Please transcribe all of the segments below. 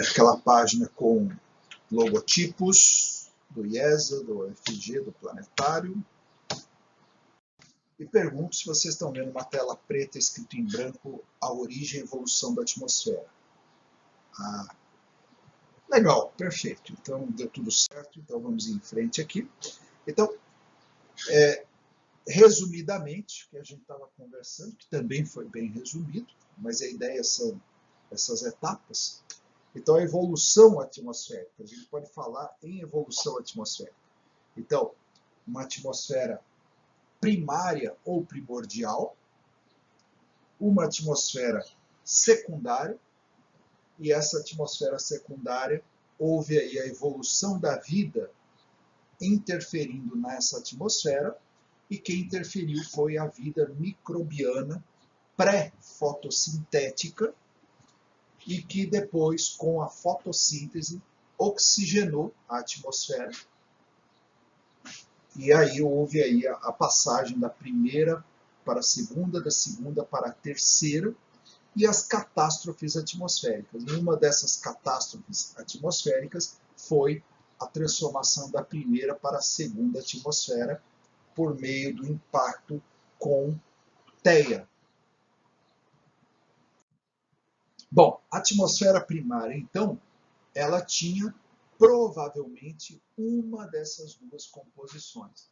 aquela página com logotipos do IESA, do UFG, do planetário. E pergunto se vocês estão vendo uma tela preta escrito em branco a origem e evolução da atmosfera. Legal, perfeito. Então deu tudo certo, então vamos em frente aqui. Então, resumidamente, o que a gente estava conversando, que também foi bem resumido, mas a ideia são essas etapas. Então, a evolução atmosférica, a gente pode falar em evolução atmosférica. Então, uma atmosfera primária ou primordial, uma atmosfera secundária, e essa atmosfera secundária houve aí a evolução da vida interferindo nessa atmosfera, e quem interferiu foi a vida microbiana pré-fotossintética, e que depois, com a fotossíntese, oxigenou a atmosfera. E aí houve aí a passagem da primeira para a segunda, da segunda para a terceira, e as catástrofes atmosféricas. E uma dessas catástrofes atmosféricas foi a transformação da primeira para a segunda atmosfera por meio do impacto com Theia. Bom, a atmosfera primária, então, ela tinha provavelmente uma dessas duas composições.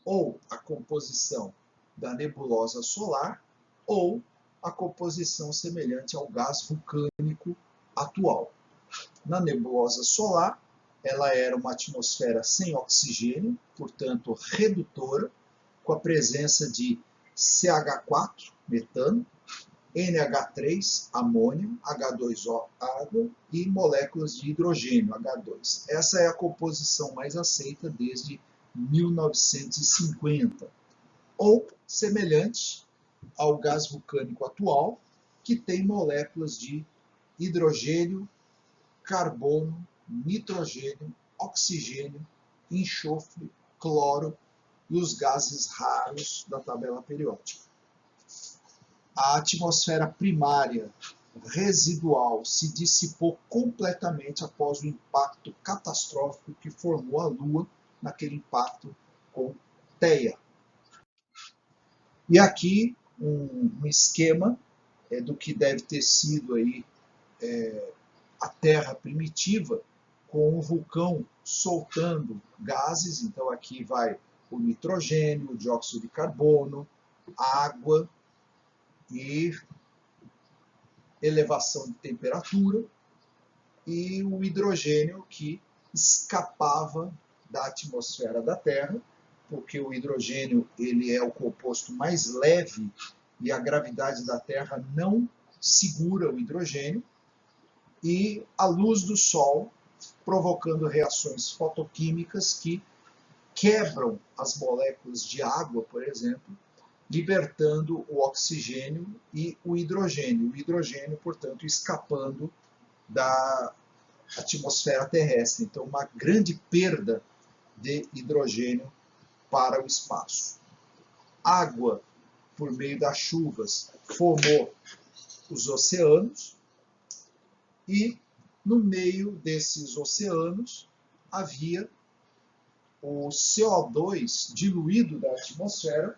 Ou a composição da nebulosa solar, ou a composição semelhante ao gás vulcânico atual. Na nebulosa solar, ela era uma atmosfera sem oxigênio, portanto redutora, com a presença de CH4, metano, NH3, amônia, H2O, água, e moléculas de hidrogênio, H2. Essa é a composição mais aceita desde 1950, ou semelhante ao gás vulcânico atual, que tem moléculas de hidrogênio, carbono, nitrogênio, oxigênio, enxofre, cloro e os gases raros da tabela periódica. A atmosfera primária residual se dissipou completamente após o impacto catastrófico que formou a Lua naquele impacto com Theia. E aqui um esquema do que deve ter sido aí, a Terra primitiva, com o vulcão soltando gases. Então aqui vai o nitrogênio, o dióxido de carbono, água e elevação de temperatura, e o hidrogênio que escapava da atmosfera da Terra, porque o hidrogênio ele é o composto mais leve e a gravidade da Terra não segura o hidrogênio, e a luz do Sol provocando reações fotoquímicas que quebram as moléculas de água, por exemplo, libertando o oxigênio e o hidrogênio, portanto, escapando da atmosfera terrestre. Então, uma grande perda de hidrogênio para o espaço. Água, por meio das chuvas, formou os oceanos, e no meio desses oceanos havia o CO2 diluído da atmosfera,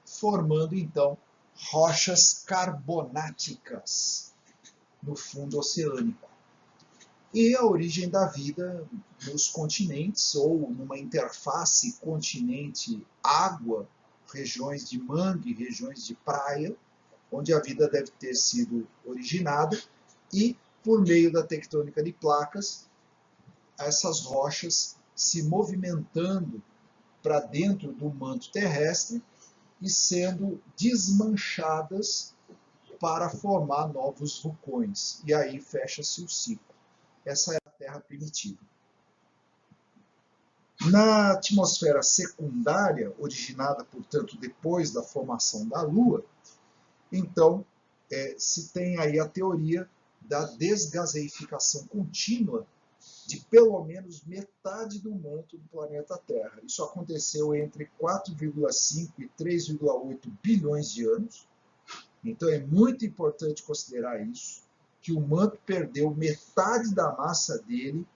formando então rochas carbonáticas no fundo oceânico. E a origem da vida nos continentes, ou numa interface continente-água, regiões de mangue, regiões de praia, onde a vida deve ter sido originada, e por meio da tectônica de placas, essas rochas se movimentando para dentro do manto terrestre e sendo desmanchadas para formar novos vulcões. E aí fecha-se o ciclo. Essa é a Terra primitiva. Na atmosfera secundária, originada, portanto, depois da formação da Lua, então se tem aí a teoria da desgaseificação contínua de pelo menos metade do manto do planeta Terra. Isso aconteceu entre 4,5 e 3,8 bilhões de anos. Então é muito importante considerar isso. que o manto perdeu metade da massa dele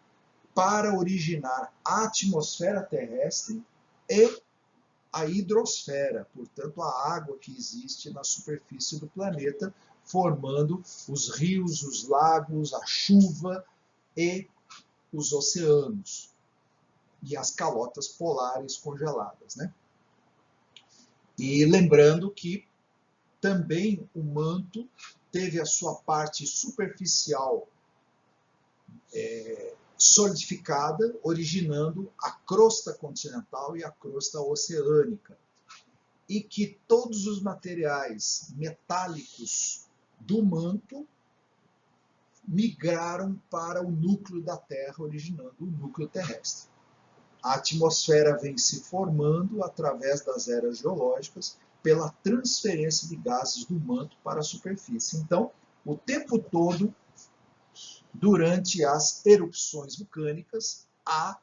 para originar a atmosfera terrestre e a hidrosfera, portanto, a água que existe na superfície do planeta, formando os rios, os lagos, a chuva e os oceanos e as calotas polares congeladas, né? E lembrando que também o manto teve a sua parte superficial solidificada, originando a crosta continental e a crosta oceânica. E que todos os materiais metálicos do manto migraram para o núcleo da Terra, originando o núcleo terrestre. A atmosfera vem se formando através das eras geológicas pela transferência de gases do manto para a superfície. Então, o tempo todo, durante as erupções vulcânicas, há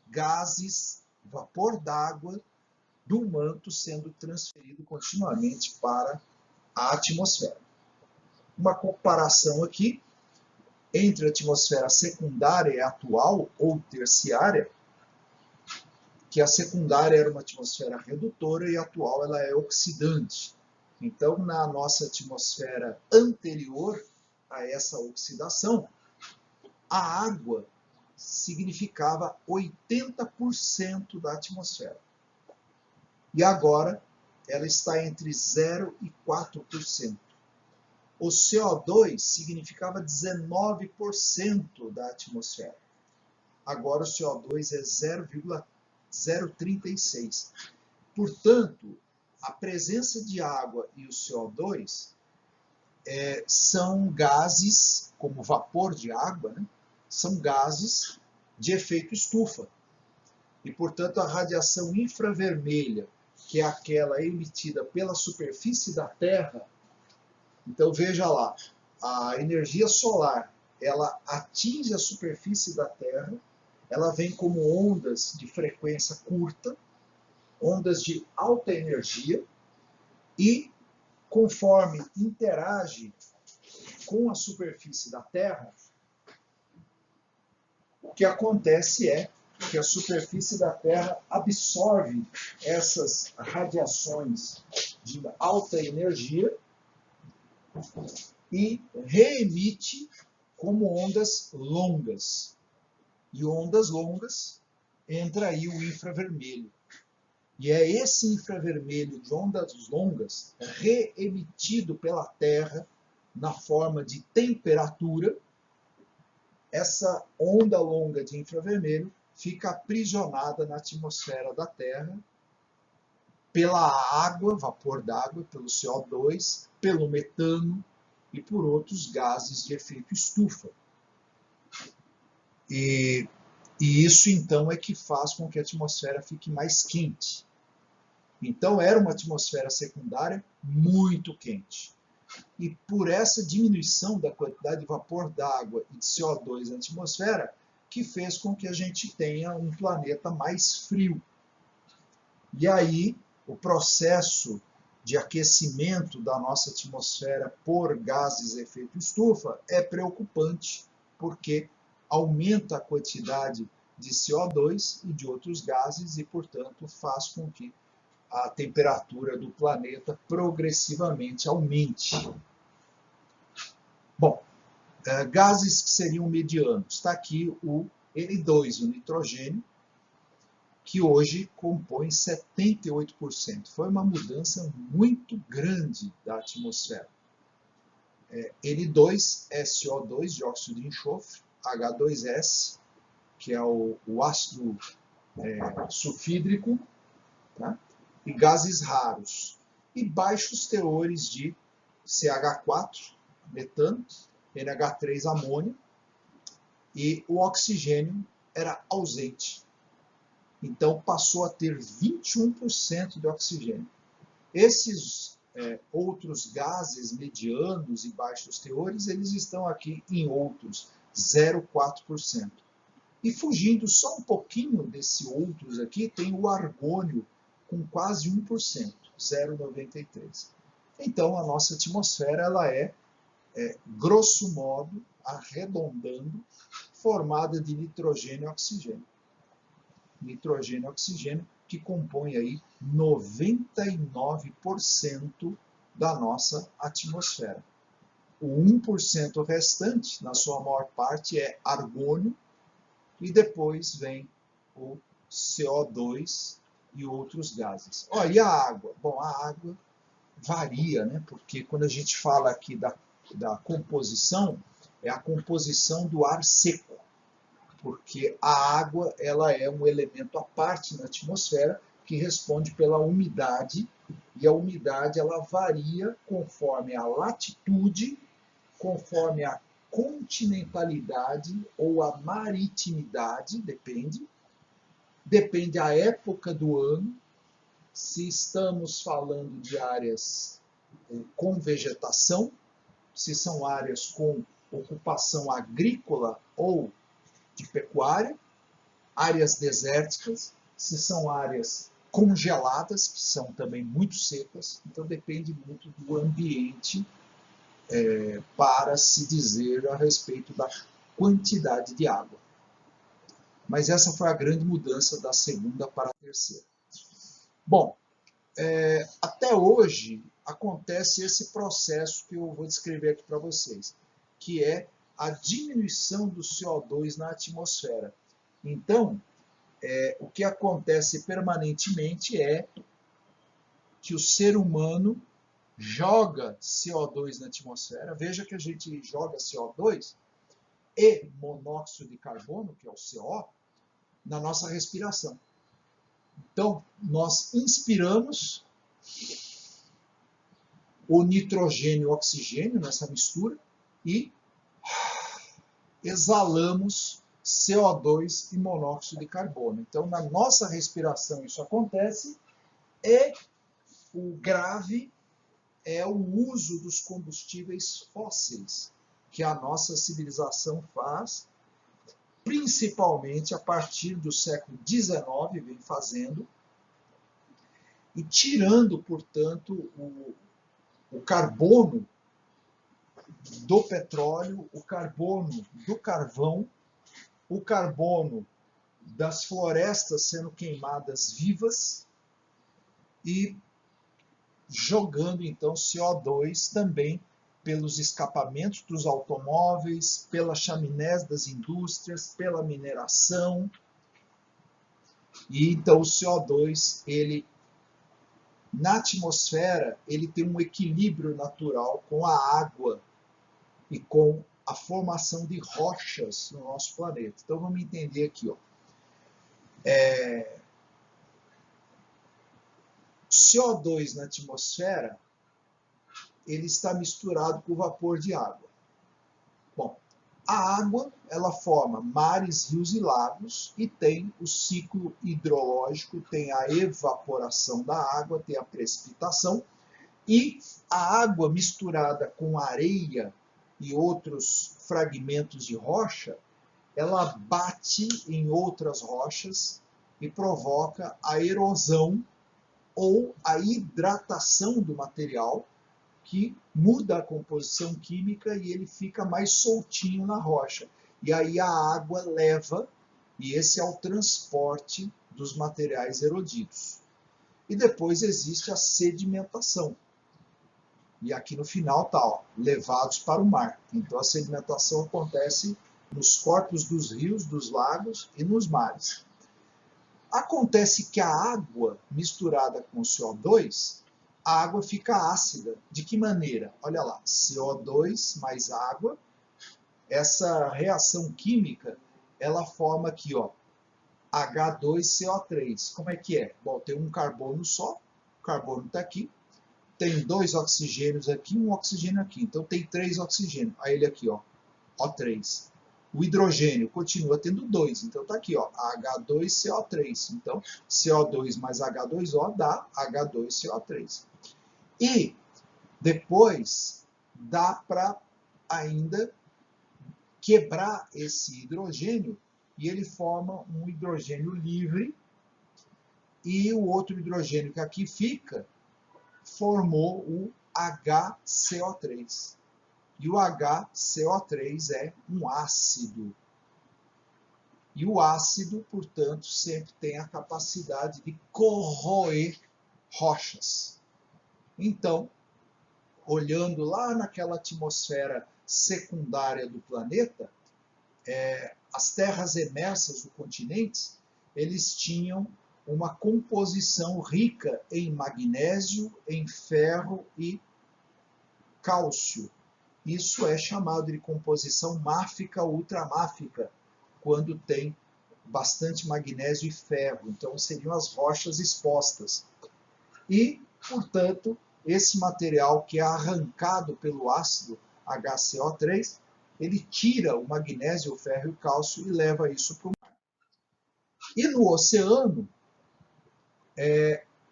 gases, vapor d'água do manto sendo transferido continuamente para a atmosfera. Uma comparação aqui entre a atmosfera secundária e atual ou terciária, que a secundária era uma atmosfera redutora e a atual ela é oxidante. Então, na nossa atmosfera anterior a essa oxidação, a água significava 80% da atmosfera. E agora ela está entre 0 e 4%. O CO2 significava 19% da atmosfera. Agora o CO2 é 0,036. Portanto, a presença de água e o CO2 são gases, como vapor de água, né? São gases de efeito estufa. E, portanto, a radiação infravermelha, que é aquela emitida pela superfície da Terra, então veja lá, a energia solar, ela atinge a superfície da Terra, ela vem como ondas de frequência curta, ondas de alta energia, e conforme interage com a superfície da Terra, o que acontece é que a superfície da Terra absorve essas radiações de alta energia e reemite como ondas longas. E ondas longas, entra aí o infravermelho. E é esse infravermelho de ondas longas reemitido pela Terra na forma de temperatura. Essa onda longa de infravermelho fica aprisionada na atmosfera da Terra pela água, vapor d'água, pelo CO2, pelo metano e por outros gases de efeito estufa. E isso, então, é que faz com que a atmosfera fique mais quente. Então, era uma atmosfera secundária muito quente. E por essa diminuição da quantidade de vapor d'água e de CO2 na atmosfera, que fez com que a gente tenha um planeta mais frio. E aí, o processo de aquecimento da nossa atmosfera por gases de efeito estufa é preocupante, porque aumenta a quantidade de CO2 e de outros gases e, portanto, faz com que a temperatura do planeta progressivamente aumente. Bom, gases que seriam medianos. Está aqui o N2, o nitrogênio, que hoje compõe 78%. Foi uma mudança muito grande da atmosfera. N2 é CO2, dióxido de enxofre, H2S, que é o ácido sulfídrico, tá? E gases raros. E baixos teores de CH4, metano, NH3, amônio, e o oxigênio era ausente. Então passou a ter 21% de oxigênio. Esses outros gases medianos e baixos teores, eles estão aqui em outros, 0,4%. E fugindo só um pouquinho desse outros aqui, tem o argônio com quase 1%, 0,93%. Então a nossa atmosfera ela é grosso modo, arredondando, formada de nitrogênio e oxigênio. Nitrogênio e oxigênio que compõe aí 99% da nossa atmosfera. O 1% restante, na sua maior parte, é argônio, e depois vem o CO2 e outros gases. Oh, e a água? Bom, a água varia, né? Porque quando a gente fala aqui da composição, é a composição do ar seco, porque a água ela é um elemento à parte na atmosfera que responde pela umidade, e a umidade ela varia conforme a latitude, conforme a continentalidade ou a maritimidade, depende a época do ano, se estamos falando de áreas com vegetação, se são áreas com ocupação agrícola ou de pecuária, áreas desérticas, se são áreas congeladas, que são também muito secas, então depende muito do ambiente para se dizer a respeito da quantidade de água. Mas essa foi a grande mudança da segunda para a terceira. Bom, até hoje acontece esse processo que eu vou descrever aqui para vocês, que é a diminuição do CO2 na atmosfera. Então, o que acontece permanentemente é que o ser humano joga CO2 na atmosfera. Veja que a gente joga CO2 e monóxido de carbono, que é o CO, na nossa respiração. Então, nós inspiramos o nitrogênio e o oxigênio nessa mistura e exalamos CO2 e monóxido de carbono. Então, na nossa respiração isso acontece, e o grave é o uso dos combustíveis fósseis, que a nossa civilização faz, principalmente a partir do século XIX, vem fazendo, e tirando, portanto, o carbono do petróleo, o carbono do carvão, o carbono das florestas sendo queimadas vivas e jogando então CO2 também pelos escapamentos dos automóveis, pelas chaminés das indústrias, pela mineração. E então o CO2, ele na atmosfera, ele tem um equilíbrio natural com a água e com a formação de rochas no nosso planeta. Então vamos entender aqui, ó. CO2 na atmosfera, ele está misturado com o vapor de água. Bom, a água, ela forma mares, rios e lagos e tem o ciclo hidrológico, tem a evaporação da água, tem a precipitação, e a água misturada com areia e outros fragmentos de rocha, ela bate em outras rochas e provoca a erosão ou a hidratação do material, que muda a composição química e ele fica mais soltinho na rocha. E aí a água leva, e esse é o transporte dos materiais erodidos. E depois existe a sedimentação. E aqui no final está, ó, levados para o mar. Então a sedimentação acontece nos corpos dos rios, dos lagos e nos mares. Acontece que a água misturada com o CO2, a água fica ácida. De que maneira? Olha lá, CO2 mais água. Essa reação química, ela forma aqui, ó, H2CO3. Como é que é? Bom, tem um carbono só, o carbono está aqui. Tem 2 oxigênios aqui, um oxigênio aqui. Então tem 3 oxigênios. Aí ele aqui, ó, O3. O hidrogênio continua tendo 2, então está aqui, ó, H2CO3. Então, CO2 mais H2O dá H2CO3. E depois dá para ainda quebrar esse hidrogênio e ele forma um hidrogênio livre, e o outro hidrogênio que aqui fica formou o HCO3. E o HCO3 é um ácido. E o ácido, portanto, sempre tem a capacidade de corroer rochas. Então, olhando lá naquela atmosfera secundária do planeta, as terras emersas do continente, eles tinham uma composição rica em magnésio, em ferro e cálcio. Isso é chamado de composição máfica ou ultramáfica, quando tem bastante magnésio e ferro. Então, seriam as rochas expostas. E, portanto, esse material que é arrancado pelo ácido HCO3, ele tira o magnésio, o ferro e o cálcio e leva isso para o mar. E no oceano,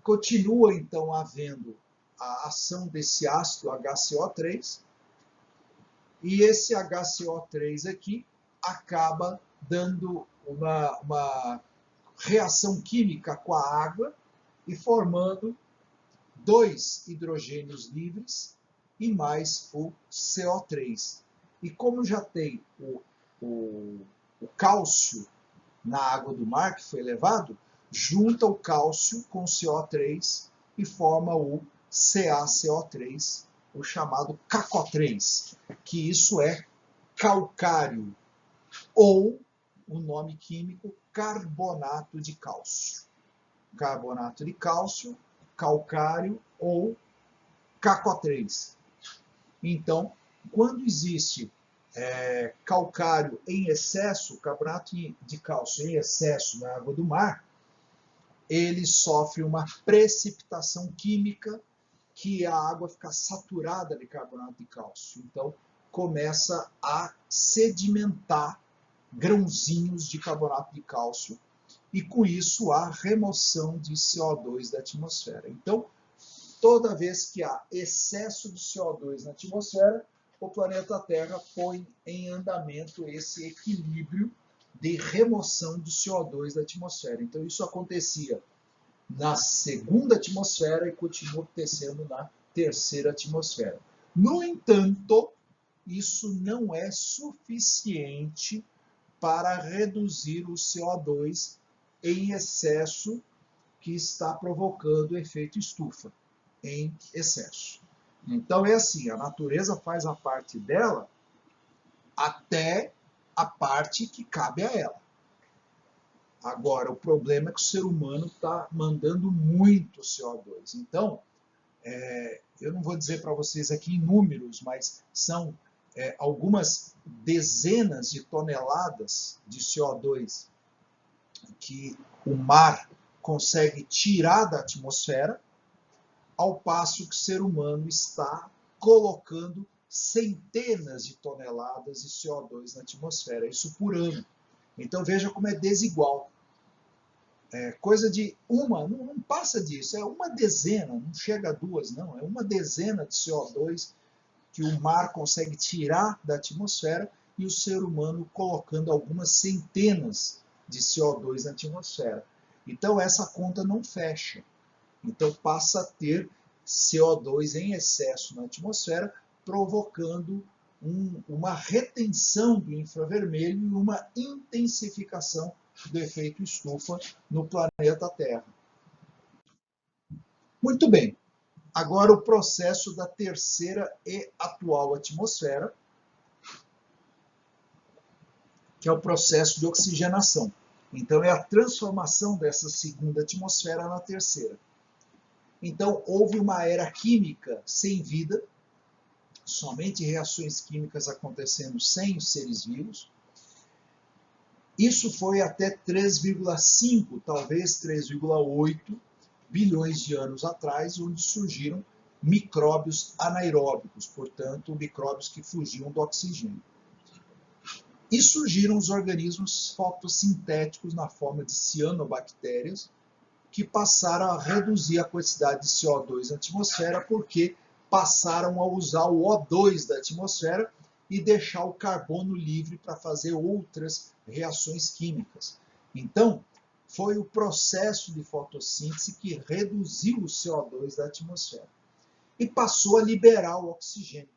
continua então havendo a ação desse ácido HCO3, e esse HCO3 aqui acaba dando uma reação química com a água e formando 2 hidrogênios livres e mais o CO3. E como já tem o cálcio na água do mar que foi levado, junta o cálcio com o CO3 e forma o CaCO3, o chamado CaCO3, que isso é calcário, ou o nome químico carbonato de cálcio. Carbonato de cálcio, calcário ou CaCO3. Então, quando existe calcário em excesso, carbonato de cálcio em excesso na água do mar, ele sofre uma precipitação química que a água fica saturada de carbonato de cálcio. Então, começa a sedimentar grãozinhos de carbonato de cálcio e, com isso, a remoção de CO2 da atmosfera. Então, toda vez que há excesso de CO2 na atmosfera, o planeta Terra põe em andamento esse equilíbrio de remoção do CO2 da atmosfera. Então, isso acontecia na segunda atmosfera e continua acontecendo na terceira atmosfera. No entanto, isso não é suficiente para reduzir o CO2 em excesso que está provocando o efeito estufa em excesso. Então é assim, a natureza faz a parte dela até a parte que cabe a ela. Agora, o problema é que o ser humano está mandando muito CO2. Então, eu não vou dizer para vocês aqui em números, mas são algumas dezenas de toneladas de CO2 que o mar consegue tirar da atmosfera, ao passo que o ser humano está colocando centenas de toneladas de CO2 na atmosfera, isso por ano. Então veja como é desigual. Coisa de não passa disso, é uma dezena, não chega a 2, não, é uma dezena de CO2 que o mar consegue tirar da atmosfera e o ser humano colocando algumas centenas de CO2 na atmosfera. Então essa conta não fecha. Então passa a ter CO2 em excesso na atmosfera, provocando uma retenção do infravermelho e uma intensificação do efeito estufa no planeta Terra. Muito bem, agora o processo da terceira e atual atmosfera, que é o processo de oxigenação. Então é a transformação dessa segunda atmosfera na terceira. Então, houve uma era química sem vida, somente reações químicas acontecendo sem os seres vivos. Isso foi até 3,5, talvez 3,8 bilhões de anos atrás, onde surgiram micróbios anaeróbicos, portanto, micróbios que fugiam do oxigênio. E surgiram os organismos fotossintéticos na forma de cianobactérias, que passaram a reduzir a quantidade de CO2 na atmosfera porque passaram a usar o O2 da atmosfera e deixar o carbono livre para fazer outras reações químicas. Então, foi o processo de fotossíntese que reduziu o CO2 da atmosfera e passou a liberar o oxigênio.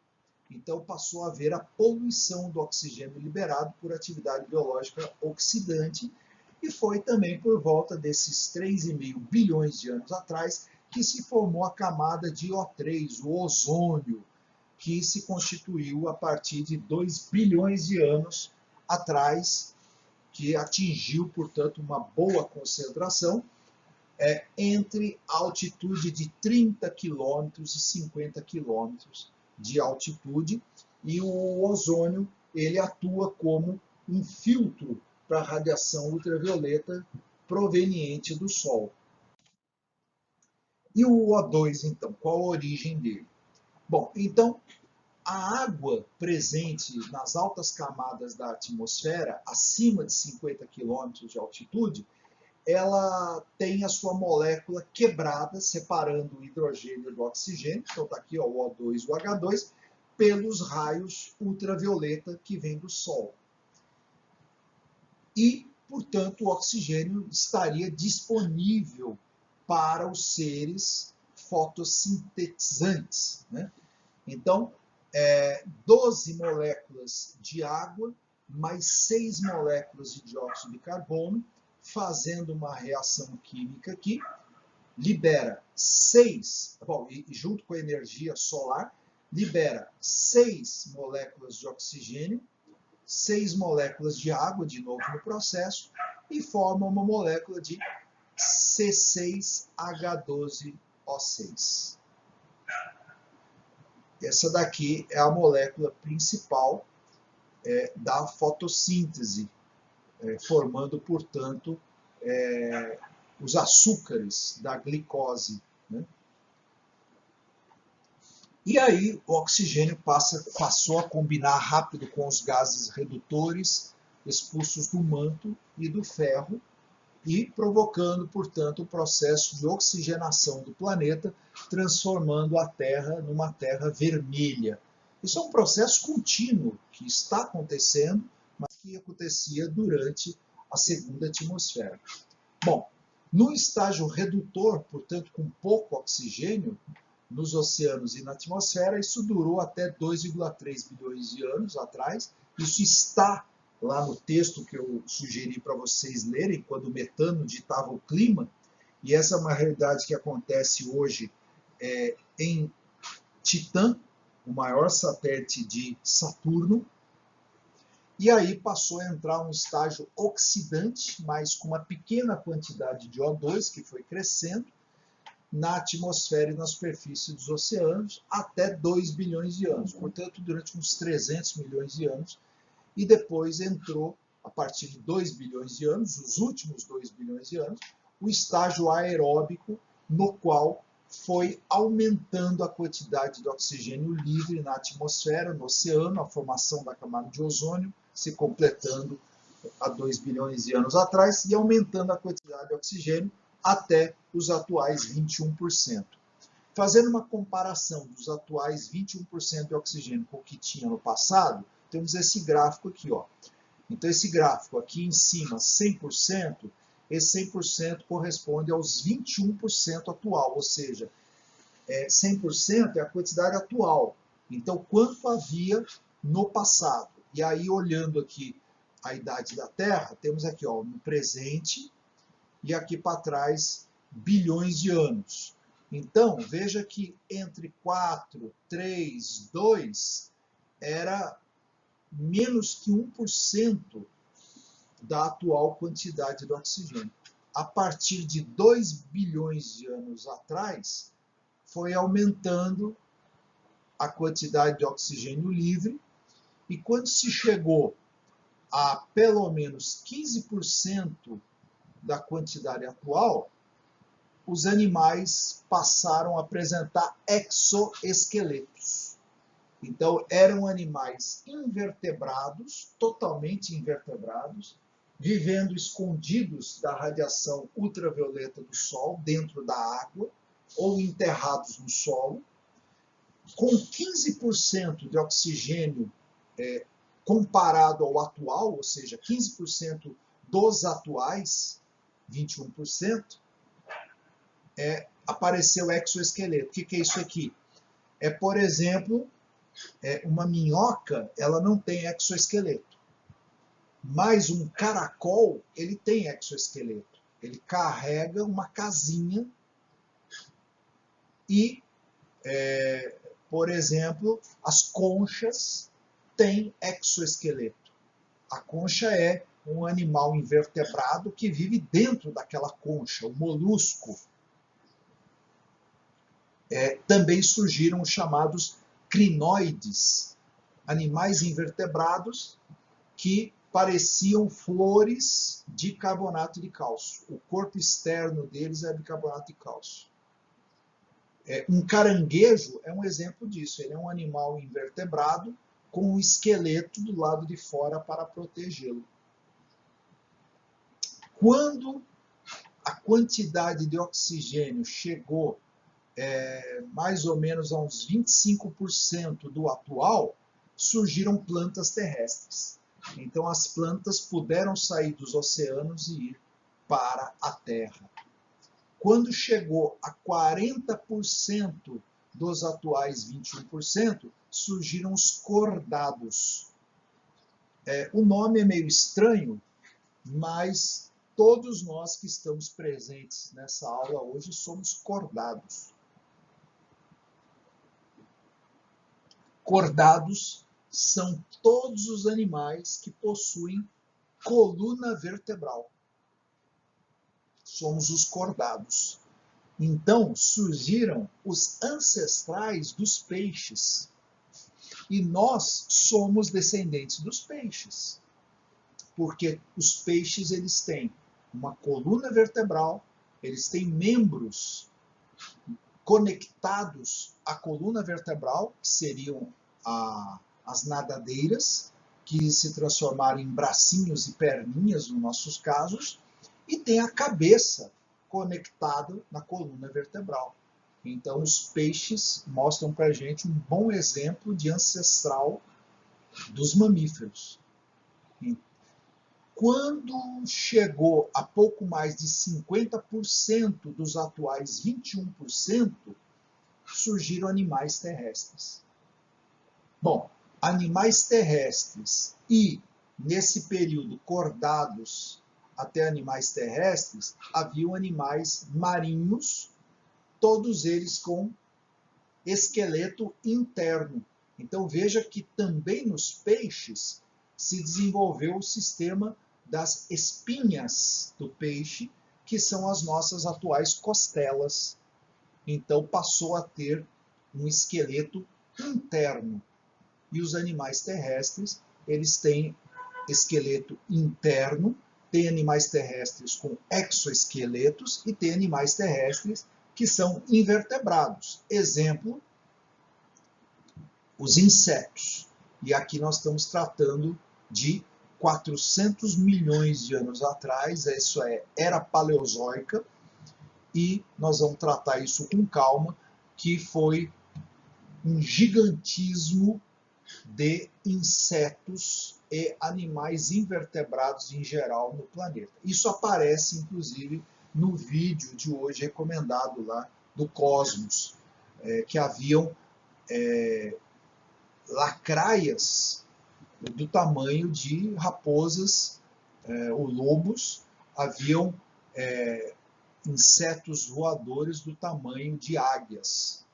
Então passou a haver a poluição do oxigênio liberado por atividade biológica oxidante, e foi também por volta desses 3,5 bilhões de anos atrás que se formou a camada de O3, o ozônio, que se constituiu a partir de 2 bilhões de anos atrás, que atingiu, portanto, uma boa concentração entre a altitude de 30 quilômetros e 50 quilômetros de altitude, e o ozônio ele atua como um filtro para a radiação ultravioleta proveniente do Sol. E o O2, então, qual a origem dele? Bom, então, a água presente nas altas camadas da atmosfera, acima de 50 quilômetros de altitude, ela tem a sua molécula quebrada, separando o hidrogênio do oxigênio, então está aqui ó, o O2 e o H2, pelos raios ultravioleta que vêm do Sol. E, portanto, o oxigênio estaria disponível para os seres fotossintetizantes, né? Então, 12 moléculas de água, mais 6 moléculas de dióxido de carbono, fazendo uma reação química aqui, libera 6, e junto com a energia solar, libera 6 moléculas de oxigênio, 6 moléculas de água, de novo no processo, e forma uma molécula de C6H12O6. Essa daqui é a molécula principal da fotossíntese, formando, portanto, os açúcares da glicose, né? E aí o oxigênio passou a combinar rápido com os gases redutores expulsos do manto e do ferro, e provocando, portanto, o processo de oxigenação do planeta, transformando a Terra numa Terra vermelha. Isso é um processo contínuo que está acontecendo, mas que acontecia durante a segunda atmosfera. Bom, no estágio redutor, portanto, com pouco oxigênio nos oceanos e na atmosfera, isso durou até 2,3 bilhões de anos atrás. Isso está lá no texto que eu sugeri para vocês lerem, quando o metano ditava o clima, e essa é uma realidade que acontece hoje em Titã, o maior satélite de Saturno, e aí passou a entrar um estágio oxidante, mas com uma pequena quantidade de O2, que foi crescendo, na atmosfera e na superfície dos oceanos, até 2 bilhões de anos, portanto, durante uns 300 milhões de anos, e depois entrou, a partir de 2 bilhões de anos, os últimos 2 bilhões de anos, o estágio aeróbico, no qual foi aumentando a quantidade de oxigênio livre na atmosfera, no oceano, a formação da camada de ozônio, se completando há 2 bilhões de anos atrás, e aumentando a quantidade de oxigênio até os atuais 21%. Fazendo uma comparação dos atuais 21% de oxigênio com o que tinha no passado, temos esse gráfico aqui, ó. Então, esse gráfico aqui em cima, 100%, esse 100% corresponde aos 21% atual, ou seja, 100% é a quantidade atual. Então, quanto havia no passado? E aí, olhando aqui a idade da Terra, temos aqui, ó, no presente, e aqui para trás, bilhões de anos. Então, veja que entre 4, 3, 2, era menos que 1% da atual quantidade de oxigênio. A partir de 2 bilhões de anos atrás, foi aumentando a quantidade de oxigênio livre, e quando se chegou a pelo menos 15% da quantidade atual, os animais passaram a apresentar exoesqueletos. Então, eram animais invertebrados, totalmente invertebrados, vivendo escondidos da radiação ultravioleta do Sol, dentro da água, ou enterrados no solo, com 15% de oxigênio comparado ao atual, ou seja, 15% dos atuais, 21%, apareceu exoesqueleto. O que é isso aqui? Por exemplo, uma minhoca, ela não tem exoesqueleto. Mas um caracol, ele tem exoesqueleto. Ele carrega uma casinha e, por exemplo, as conchas têm exoesqueleto. A concha é um animal invertebrado que vive dentro daquela concha, o molusco. Também surgiram os chamados crinoides, animais invertebrados que pareciam flores de carbonato de cálcio. O corpo externo deles é bicarbonato de cálcio. Um caranguejo é um exemplo disso. Ele é um animal invertebrado com um esqueleto do lado de fora para protegê-lo. Quando a quantidade de oxigênio chegou mais ou menos a uns 25% do atual, surgiram plantas terrestres. Então as plantas puderam sair dos oceanos e ir para a Terra. Quando chegou a 40% dos atuais 21%, surgiram os cordados. O nome é meio estranho, mas todos nós que estamos presentes nessa aula hoje somos cordados. Cordados são todos os animais que possuem coluna vertebral. Somos os cordados. Então surgiram os ancestrais dos peixes. E nós somos descendentes dos peixes. Porque os peixes eles têm uma coluna vertebral, eles têm membros conectados à coluna vertebral, que seriam as nadadeiras, que se transformaram em bracinhos e perninhas, nos nossos casos, e tem a cabeça conectada na coluna vertebral. Então, os peixes mostram para a gente um bom exemplo de ancestral dos mamíferos. Quando chegou a pouco mais de 50% dos atuais 21%, surgiram animais terrestres. Bom, animais terrestres e, nesse período, cordados até animais terrestres, haviam animais marinhos, todos eles com esqueleto interno. Então veja que também nos peixes se desenvolveu o sistema das espinhas do peixe, que são as nossas atuais costelas. Então passou a ter um esqueleto interno. E os animais terrestres, eles têm esqueleto interno, tem animais terrestres com exoesqueletos e tem animais terrestres que são invertebrados. Exemplo, os insetos. E aqui nós estamos tratando de 400 milhões de anos atrás, isso é era paleozoica, e nós vamos tratar isso com calma, que foi um gigantismo de insetos e animais invertebrados em geral no planeta. Isso aparece, inclusive, no vídeo de hoje recomendado lá do Cosmos, que haviam lacraias do tamanho de raposas ou lobos, haviam insetos voadores do tamanho de águias.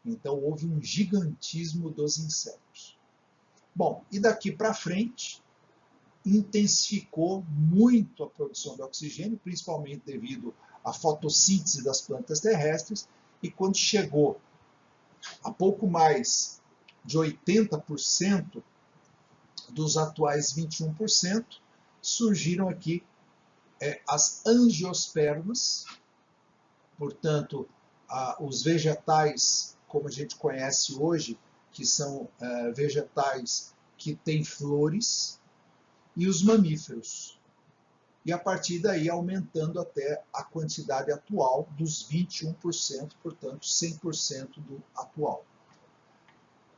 Então houve um gigantismo dos insetos. Bom, e daqui para frente intensificou muito a produção de oxigênio, principalmente devido à fotossíntese das plantas terrestres, e quando chegou a pouco mais de 80% dos atuais 21%, surgiram aqui as angiospermas, portanto, os vegetais, como a gente conhece hoje, que são vegetais que têm flores, e os mamíferos. E a partir daí aumentando até a quantidade atual dos 21%, portanto 100% do atual.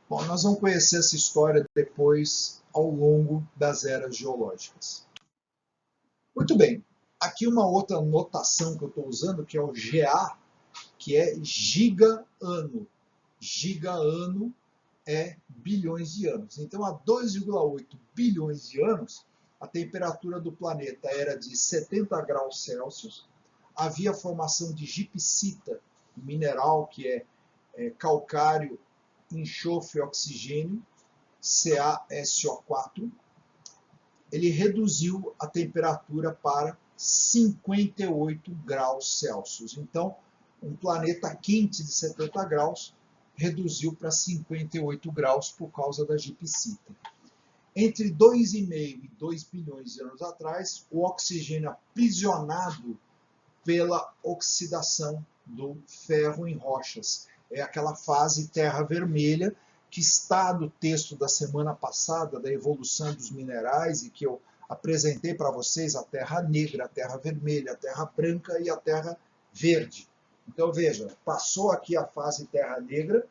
Bom, nós vamos conhecer essa história depois ao longo das eras geológicas. Muito bem, aqui uma outra notação que eu estou usando, que é o GA, que é giga-ano. Giga-ano é bilhões de anos. Então, há 2,8 bilhões de anos, a temperatura do planeta era de 70 graus Celsius, havia formação de gipsita, mineral que é calcário, enxofre e oxigênio, CaSO4. Ele reduziu a temperatura para 58 graus Celsius. Então, um planeta quente de 70 graus reduziu para 58 graus por causa da gipsita. Entre 2,5 e 2 bilhões de anos atrás, o oxigênio aprisionado pela oxidação do ferro em rochas. É aquela fase terra vermelha que está no texto da semana passada, da evolução dos minerais, e que eu apresentei para vocês a terra negra, a terra vermelha, a terra branca e a terra verde. Então veja, passou aqui a fase terra negra,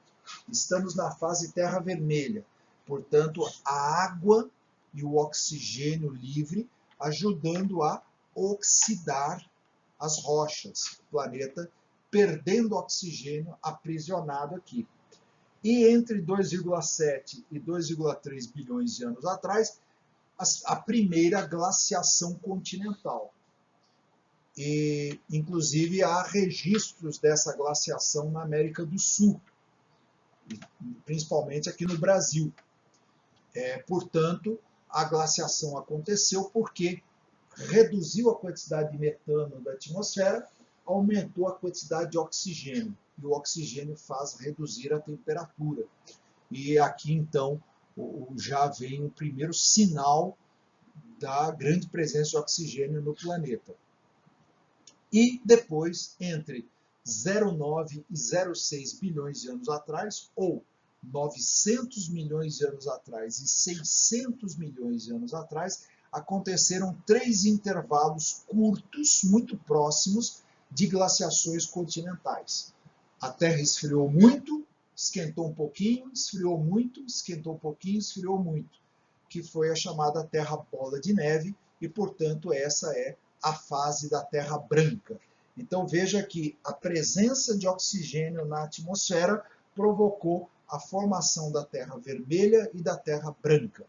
estamos na fase terra vermelha. Portanto, a água e o oxigênio livre ajudando a oxidar as rochas, o planeta perdendo oxigênio aprisionado aqui. E entre 2,7 e 2,3 bilhões de anos atrás, a primeira glaciação continental. E, inclusive, há registros dessa glaciação na América do Sul, principalmente aqui no Brasil. Portanto, a glaciação aconteceu porque reduziu a quantidade de metano da atmosfera, aumentou a quantidade de oxigênio. E o oxigênio faz reduzir a temperatura. E aqui, então, já vem o primeiro sinal da grande presença de oxigênio no planeta. E depois, entre 0,9 e 0,6 bilhões de anos atrás, ou 900 milhões de anos atrás e 600 milhões de anos atrás, aconteceram 3 intervalos curtos, muito próximos, de glaciações continentais. A Terra esfriou muito, esquentou um pouquinho, esfriou muito, esquentou um pouquinho, esfriou muito, que foi a chamada Terra Bola de Neve, e, portanto, essa é a fase da Terra Branca. Então, veja que a presença de oxigênio na atmosfera provocou a formação da Terra Vermelha e da Terra Branca.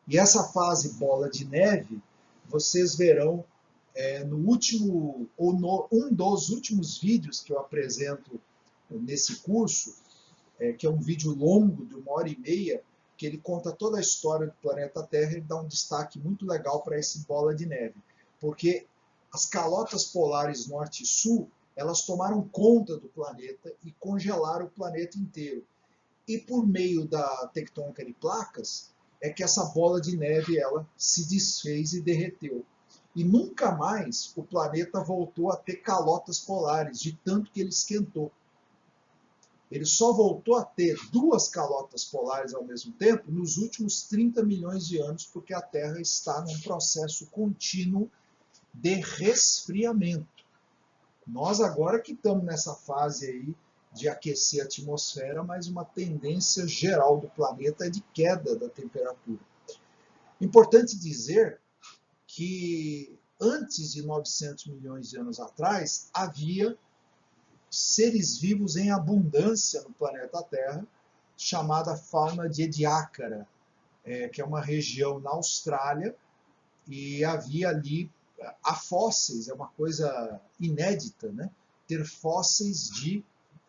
E essa fase Bola de Neve, vocês verão no último, ou um dos últimos vídeos que eu apresento nesse curso, que é um vídeo longo de 1h30, que ele conta toda a história do planeta Terra e dá um destaque muito legal para esse Bola de Neve, porque as calotas polares norte e sul, elas tomaram conta do planeta e congelaram o planeta inteiro. E por meio da tectônica de placas, é que essa bola de neve ela se desfez e derreteu. E nunca mais o planeta voltou a ter calotas polares, de tanto que ele esquentou. Ele só voltou a ter 2 calotas polares ao mesmo tempo nos últimos 30 milhões de anos, porque a Terra está num processo contínuo de resfriamento. Nós agora que estamos nessa fase aí de aquecer a atmosfera, mas uma tendência geral do planeta é de queda da temperatura. Importante dizer que antes de 900 milhões de anos atrás, havia seres vivos em abundância no planeta Terra, chamada fauna de Ediacara, que é uma região na Austrália, e havia ali, há fósseis, é uma coisa inédita, né? Ter fósseis de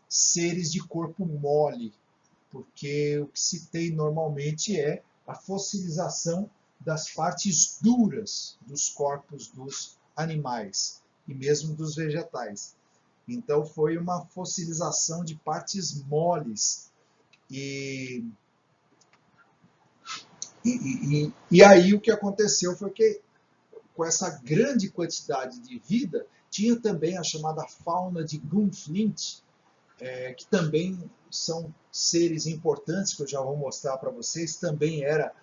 seres de corpo mole, porque o que se tem normalmente é a fossilização das partes duras dos corpos dos animais e mesmo dos vegetais. Então foi uma fossilização de partes moles. E aí o que aconteceu foi que, com essa grande quantidade de vida, tinha também a chamada fauna de Gunflint, que também são seres importantes, que eu já vou mostrar para vocês, também era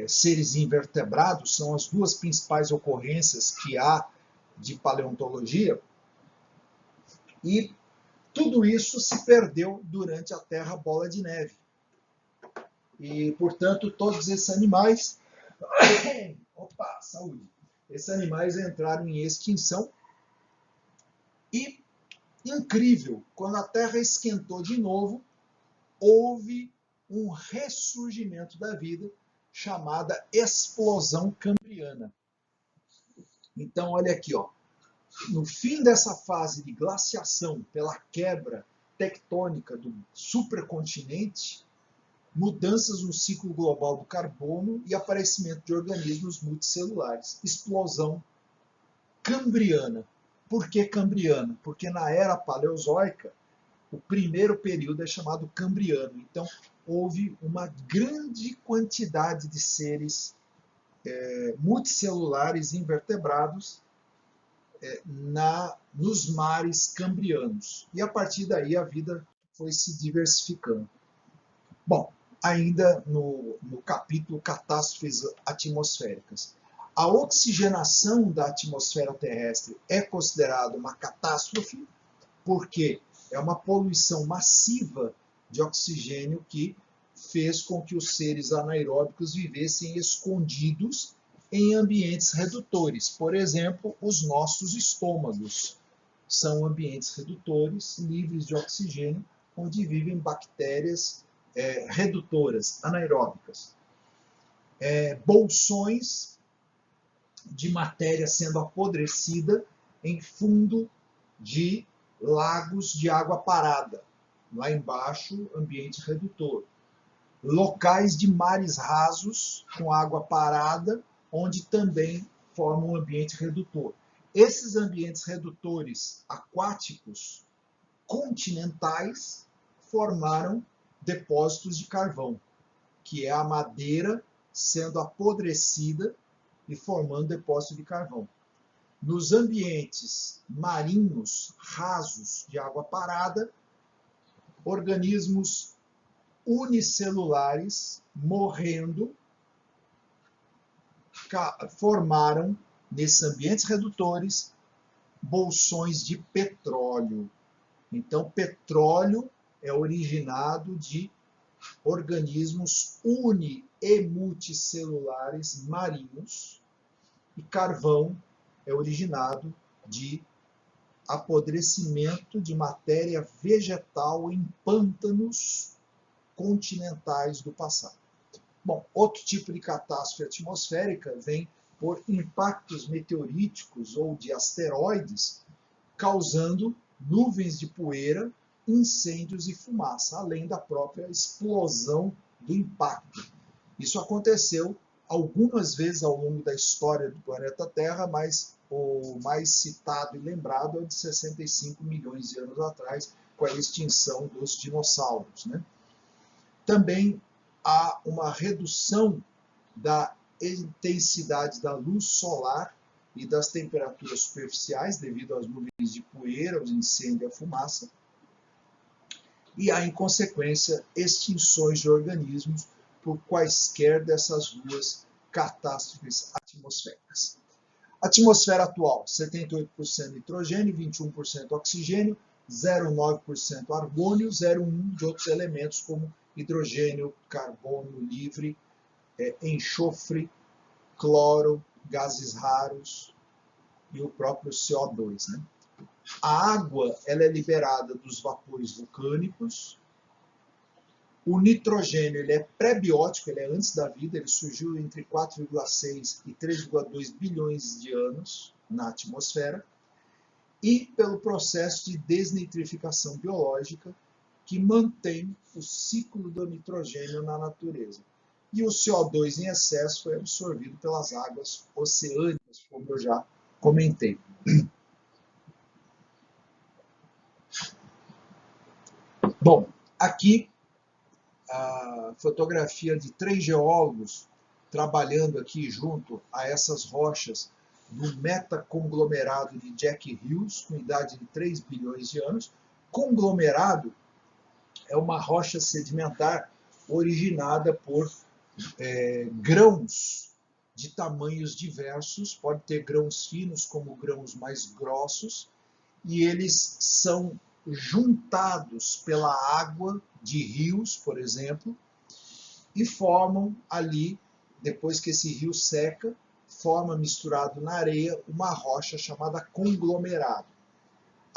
seres invertebrados, são as 2 principais ocorrências que há de paleontologia, e tudo isso se perdeu durante a Terra Bola de Neve. E, portanto, todos esses animais, esses animais entraram em extinção, e incrível, quando a Terra esquentou de novo, houve um ressurgimento da vida chamada explosão cambriana. Então, olha aqui, ó. No fim dessa fase de glaciação pela quebra tectônica do supercontinente, mudanças no ciclo global do carbono e aparecimento de organismos multicelulares. Explosão cambriana. Por que cambriana? Porque na era paleozoica, o primeiro período é chamado cambriano. Então, houve uma grande quantidade de seres multicelulares invertebrados nos mares cambrianos. E a partir daí a vida foi se diversificando. Bom, ainda no capítulo Catástrofes Atmosféricas. A oxigenação da atmosfera terrestre é considerada uma catástrofe porque é uma poluição massiva de oxigênio que fez com que os seres anaeróbicos vivessem escondidos em ambientes redutores. Por exemplo, os nossos estômagos são ambientes redutores, livres de oxigênio, onde vivem bactérias redutoras, anaeróbicas. Bolsões de matéria sendo apodrecida em fundo de lagos de água parada. Lá embaixo, ambiente redutor. Locais de mares rasos com água parada, onde também formam um ambiente redutor. Esses ambientes redutores aquáticos continentais formaram depósitos de carvão, que é a madeira sendo apodrecida e formando depósito de carvão. Nos ambientes marinhos rasos de água parada, organismos unicelulares morrendo formaram, nesses ambientes redutores, bolsões de petróleo. Então, petróleo é originado de organismos uni- e multicelulares marinhos, e carvão é originado de apodrecimento de matéria vegetal em pântanos continentais do passado. Bom, outro tipo de catástrofe atmosférica vem por impactos meteoríticos ou de asteroides, causando nuvens de poeira, incêndios e fumaça, além da própria explosão do impacto. Isso aconteceu algumas vezes ao longo da história do planeta Terra, mas o mais citado e lembrado é de 65 milhões de anos atrás, com a extinção dos dinossauros, né? Também há uma redução da intensidade da luz solar e das temperaturas superficiais devido às nuvens de poeira, aos incêndios e à fumaça. E há, em consequência, extinções de organismos por quaisquer dessas duas catástrofes atmosféricas. Atmosfera atual, 78% nitrogênio, 21% oxigênio, 0,9% argônio, 0,1% de outros elementos como hidrogênio, carbono livre, enxofre, cloro, gases raros e o próprio CO2. Né? A água ela é liberada dos vapores vulcânicos. O nitrogênio ele é pré-biótico, ele é antes da vida, ele surgiu entre 4,6 e 3,2 bilhões de anos na atmosfera, e pelo processo de desnitrificação biológica que mantém o ciclo do nitrogênio na natureza. E o CO2 em excesso foi absorvido pelas águas oceânicas, como eu já comentei. Bom, aqui a fotografia de 3 geólogos trabalhando aqui junto a essas rochas no metaconglomerado de Jack Hills, com idade de 3 bilhões de anos. Conglomerado é uma rocha sedimentar originada por grãos de tamanhos diversos, pode ter grãos finos como grãos mais grossos, e eles são juntados pela água de rios, por exemplo, e formam ali, depois que esse rio seca, forma misturado na areia uma rocha chamada conglomerado.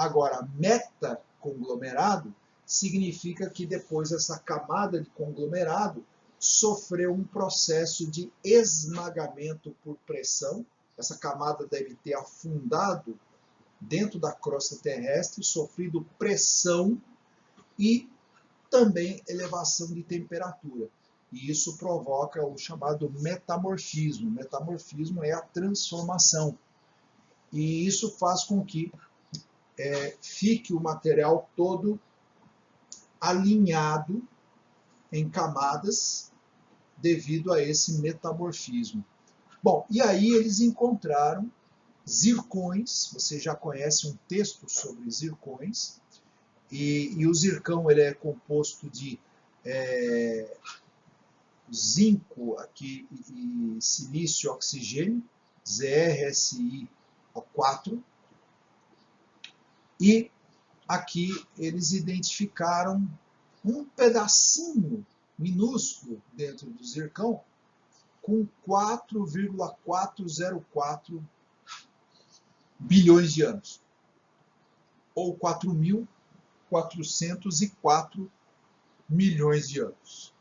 Agora, metaconglomerado significa que depois essa camada de conglomerado sofreu um processo de esmagamento por pressão. Essa camada deve ter afundado dentro da crosta terrestre, sofrido pressão e também elevação de temperatura. E isso provoca o chamado metamorfismo. O metamorfismo é a transformação. E isso faz com que fique o material todo alinhado em camadas devido a esse metamorfismo. Bom, e aí eles encontraram zircões. Você já conhece um texto sobre zircões, e o zircão ele é composto de zinco aqui e silício e oxigênio, ZrSiO4, e aqui eles identificaram um pedacinho minúsculo dentro do zircão com 4,404 bilhões de anos, ou 4.404 milhões de anos,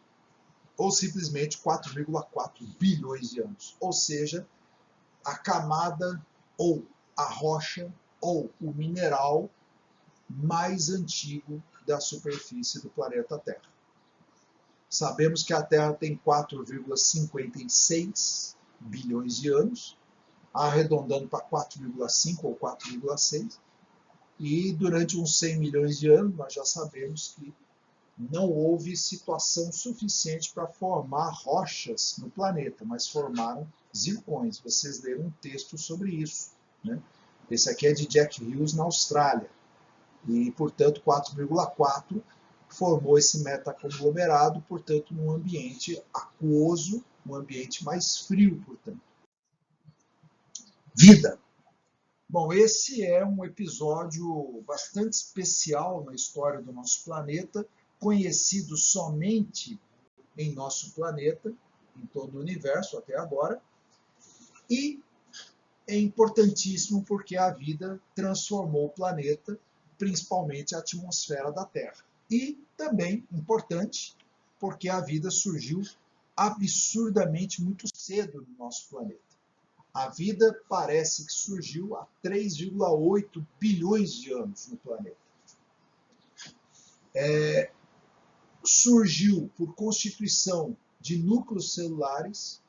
ou simplesmente 4,4 bilhões de anos. Ou seja, a camada ou a rocha ou o mineral mais antigo da superfície do planeta Terra. Sabemos que a Terra tem 4,56 bilhões de anos, arredondando para 4,5 ou 4,6, e durante uns 100 milhões de anos nós já sabemos que não houve situação suficiente para formar rochas no planeta, mas formaram zircões. Vocês leram um texto sobre isso, né? Esse aqui é de Jack Hughes, na Austrália. E, portanto, 4,4 formou esse metaconglomerado, portanto, num ambiente aquoso, um ambiente mais frio, portanto. Vida. Bom, esse é um episódio bastante especial na história do nosso planeta, conhecido somente em nosso planeta, em todo o universo até agora, e é importantíssimo porque a vida transformou o planeta, principalmente a atmosfera da Terra. E também importante porque a vida surgiu absurdamente muito cedo no nosso planeta. A vida parece que surgiu há 3,8 bilhões de anos no planeta. Surgiu por constituição de núcleos celulares,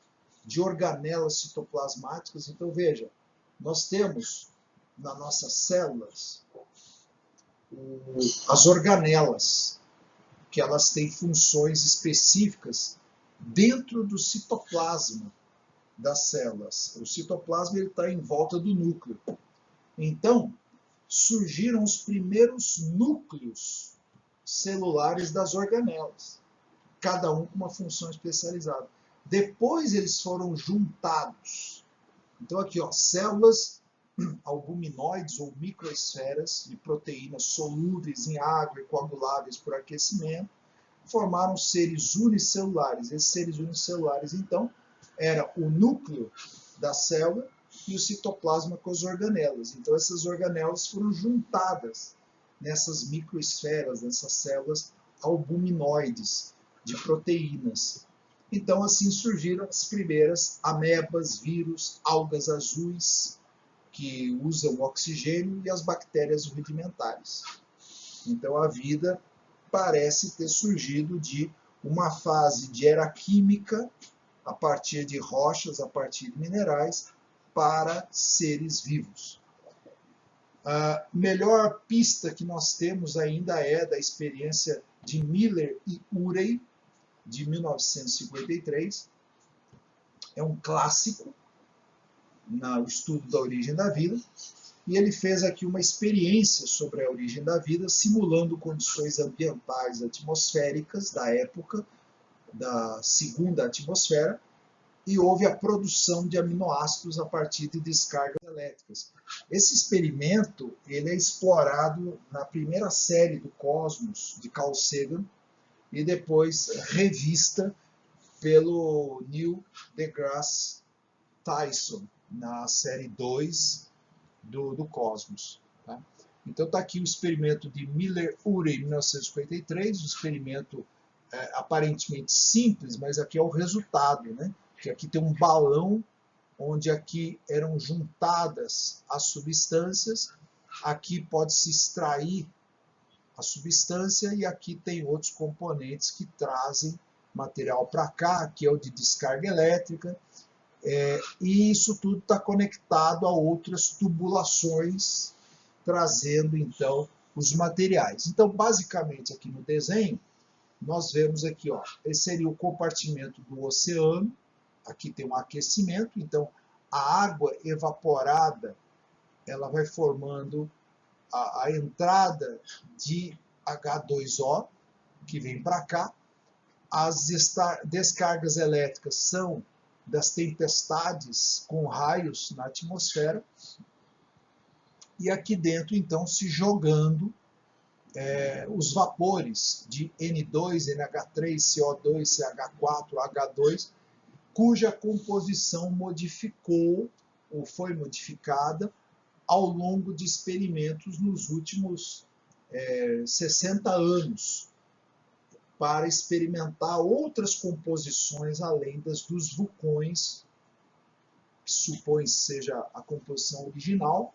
de organelas citoplasmáticas. Então, veja, nós temos nas nossas células as organelas, que elas têm funções específicas dentro do citoplasma das células. O citoplasma está em volta do núcleo. Então, surgiram os primeiros núcleos celulares das organelas, cada um com uma função especializada. Depois eles foram juntados. Então aqui, ó, células albuminoides ou microesferas de proteínas solúveis em água e coaguláveis por aquecimento, formaram seres unicelulares. Esses seres unicelulares, então, era o núcleo da célula e o citoplasma com as organelas. Então essas organelas foram juntadas nessas microesferas, nessas células albuminoides de proteínas. Então assim surgiram as primeiras amebas, vírus, algas azuis, que usam oxigênio, e as bactérias rudimentares. Então a vida parece ter surgido de uma fase de era química, a partir de rochas, a partir de minerais, para seres vivos. A melhor pista que nós temos ainda é da experiência de Miller e Urey, de 1953. É um clássico no estudo da origem da vida, e ele fez aqui uma experiência sobre a origem da vida, simulando condições ambientais atmosféricas da época da segunda atmosfera, e houve a produção de aminoácidos a partir de descargas elétricas. Esse experimento ele é explorado na primeira série do Cosmos, de Carl Sagan, e depois revista pelo Neil deGrasse Tyson, na série 2 do Cosmos. Tá? Então está aqui o experimento de Miller-Urey, em 1953, um experimento aparentemente simples, mas aqui é o resultado, né? Que aqui tem um balão onde aqui eram juntadas as substâncias, aqui pode-se extrair a substância e aqui tem outros componentes que trazem material para cá, aqui é o de descarga elétrica, e isso tudo está conectado a outras tubulações, trazendo então os materiais. Então, basicamente aqui no desenho, nós vemos aqui, ó, esse seria o compartimento do oceano, aqui tem um aquecimento, então a água evaporada, ela vai formando a entrada de H2O, que vem para cá. As descargas elétricas são das tempestades com raios na atmosfera. E aqui dentro, então, se jogando os vapores de N2, NH3, CO2, CH4, H2, cuja composição modificou ou foi modificada ao longo de experimentos nos últimos 60 anos, para experimentar outras composições além das dos vulcões, que supõe seja a composição original,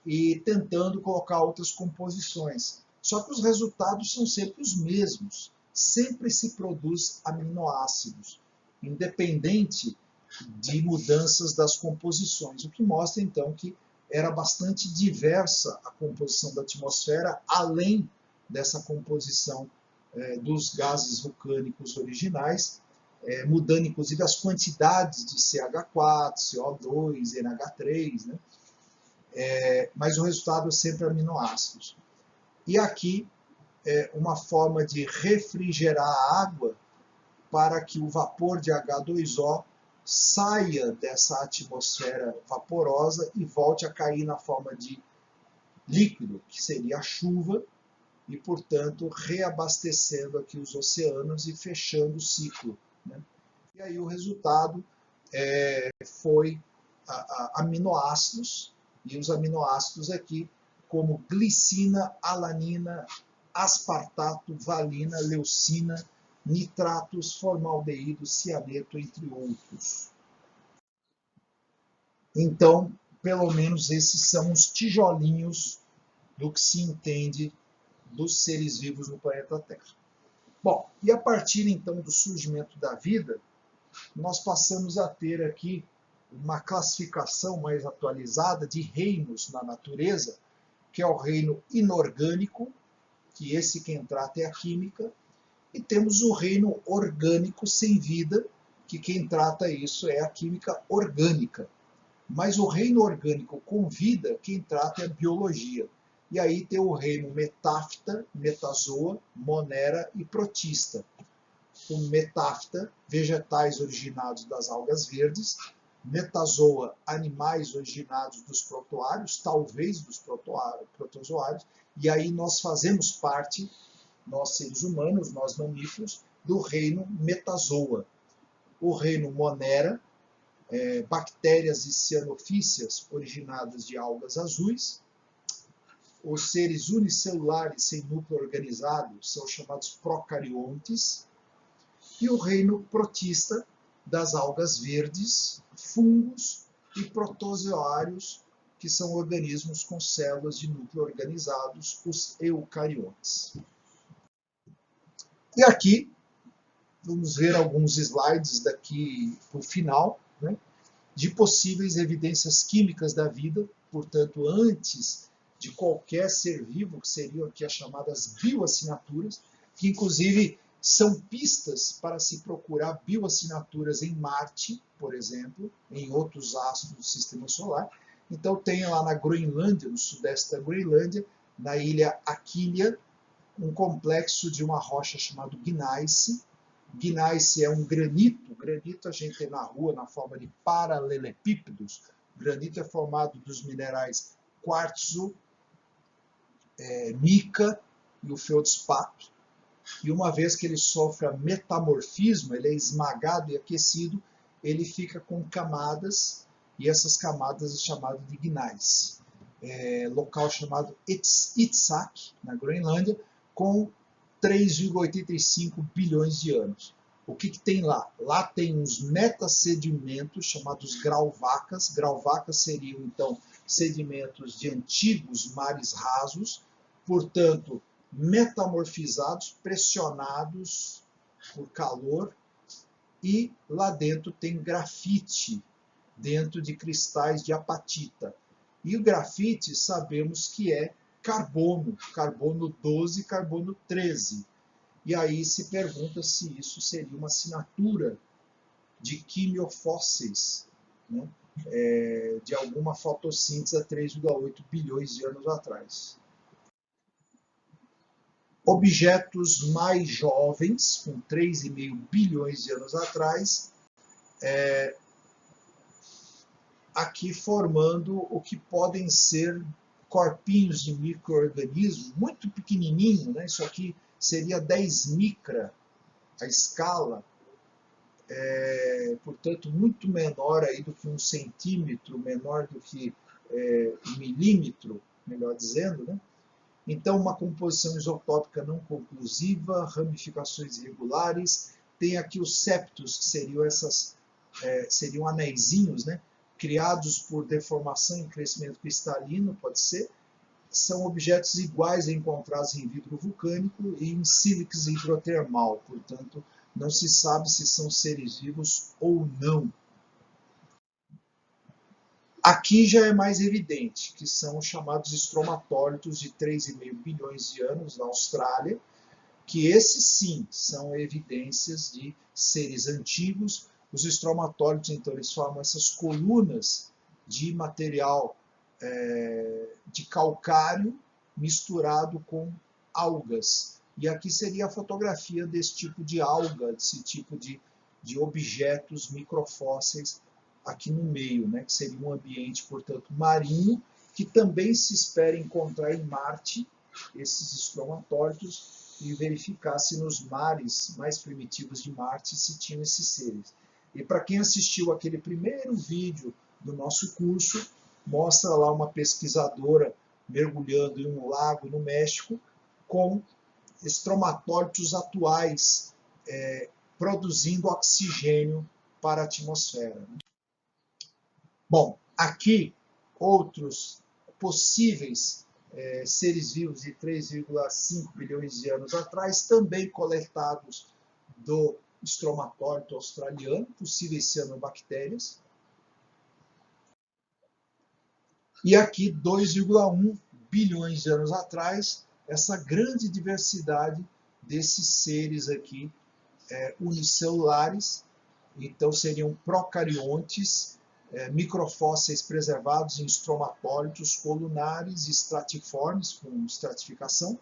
e tentando colocar outras composições. Só que os resultados são sempre os mesmos. Sempre se produz aminoácidos, independente de mudanças das composições, o que mostra então que era bastante diversa a composição da atmosfera, além dessa composição dos gases vulcânicos originais, mudando inclusive as quantidades de CH4, CO2, NH3, né? Mas o resultado é sempre aminoácidos. E aqui uma forma de refrigerar a água para que o vapor de H2O saia dessa atmosfera vaporosa e volte a cair na forma de líquido, que seria a chuva, e, portanto, reabastecendo aqui os oceanos e fechando o ciclo, né? E aí o resultado foi aminoácidos, e os aminoácidos aqui, como glicina, alanina, aspartato, valina, leucina, nitratos, formaldeído, cianeto, entre outros. Então, pelo menos esses são os tijolinhos do que se entende dos seres vivos no planeta Terra. Bom, e a partir então do surgimento da vida, nós passamos a ter aqui uma classificação mais atualizada de reinos na natureza, que é o reino inorgânico, que esse quem trata é a química, e temos o reino orgânico sem vida, que quem trata isso é a química orgânica. Mas o reino orgânico com vida, quem trata é a biologia. E aí tem o reino metáfita, metazoa, monera e protista. O metáfita, vegetais originados das algas verdes, metazoa, animais originados dos protoários, talvez dos protozoários, e aí nós fazemos parte, nós seres humanos, nós mamíferos, do reino metazoa. O reino monera, bactérias e cianofícias originadas de algas azuis. Os seres unicelulares sem núcleo organizado são chamados procariontes. E o reino protista, das algas verdes, fungos e protozoários, que são organismos com células de núcleo organizados, os eucariotes. E aqui, vamos ver alguns slides daqui para o final, né, de possíveis evidências químicas da vida, portanto, antes de qualquer ser vivo, que seriam aqui as chamadas bioassinaturas, que inclusive são pistas para se procurar bioassinaturas em Marte, por exemplo, em outros astros do Sistema Solar. Então tem lá na Groenlândia, no sudeste da Groenlândia, na ilha Aquilea, um complexo de uma rocha chamado gneiss. Gneiss é um granito. Granito a gente tem na rua na forma de paralelepípedos. Granito é formado dos minerais quartzo, mica e o feldspato. E uma vez que ele sofre a metamorfismo, ele é esmagado e aquecido, ele fica com camadas, e essas camadas é chamado de gneiss. local chamado Itzhak, na Groenlândia, com 3,85 bilhões de anos. O que tem lá? Lá tem uns metasedimentos chamados grauwacas. Grauwacas seriam, então, sedimentos de antigos mares rasos, portanto, metamorfizados, pressionados por calor, e lá dentro tem grafite, dentro de cristais de apatita. E o grafite sabemos que é carbono, carbono 12, carbono 13. E aí se pergunta se isso seria uma assinatura de quimiofósseis, né? De alguma fotossíntese há 3,8 bilhões de anos atrás. Objetos mais jovens, com 3,5 bilhões de anos atrás, aqui formando o que podem ser corpinhos de micro-organismos, muito pequenininho, né? Isso aqui seria 10 micra a escala, portanto, muito menor aí do que 1 centímetro, menor do que 1 milímetro, melhor dizendo, né? Então, uma composição isotópica não conclusiva, ramificações irregulares, tem aqui os septos, que seriam anéisinhos, né? Criados por deformação e crescimento cristalino, pode ser, são objetos iguais encontrados em vidro vulcânico e em sílex hidrotermal, portanto, não se sabe se são seres vivos ou não. Aqui já é mais evidente, que são os chamados estromatólitos de 3,5 bilhões de anos na Austrália, que esses sim são evidências de seres antigos. Os estromatólitos, então, eles formam essas colunas de material de calcário misturado com algas. E aqui seria a fotografia desse tipo de alga, desse tipo de objetos microfósseis aqui no meio, né, que seria um ambiente, portanto, marinho, que também se espera encontrar em Marte esses estromatólitos e verificar se nos mares mais primitivos de Marte se tinham esses seres. E para quem assistiu aquele primeiro vídeo do nosso curso, mostra lá uma pesquisadora mergulhando em um lago no México com estromatólitos atuais produzindo oxigênio para a atmosfera. Bom, aqui outros possíveis seres vivos de 3,5 bilhões de anos atrás, também coletados do estromatólito australiano, possíveis cianobactérias. E aqui, 2,1 bilhões de anos atrás, essa grande diversidade desses seres aqui unicelulares. Então, seriam procariontes, microfósseis preservados em estromatólitos colunares estratiformes, com estratificação,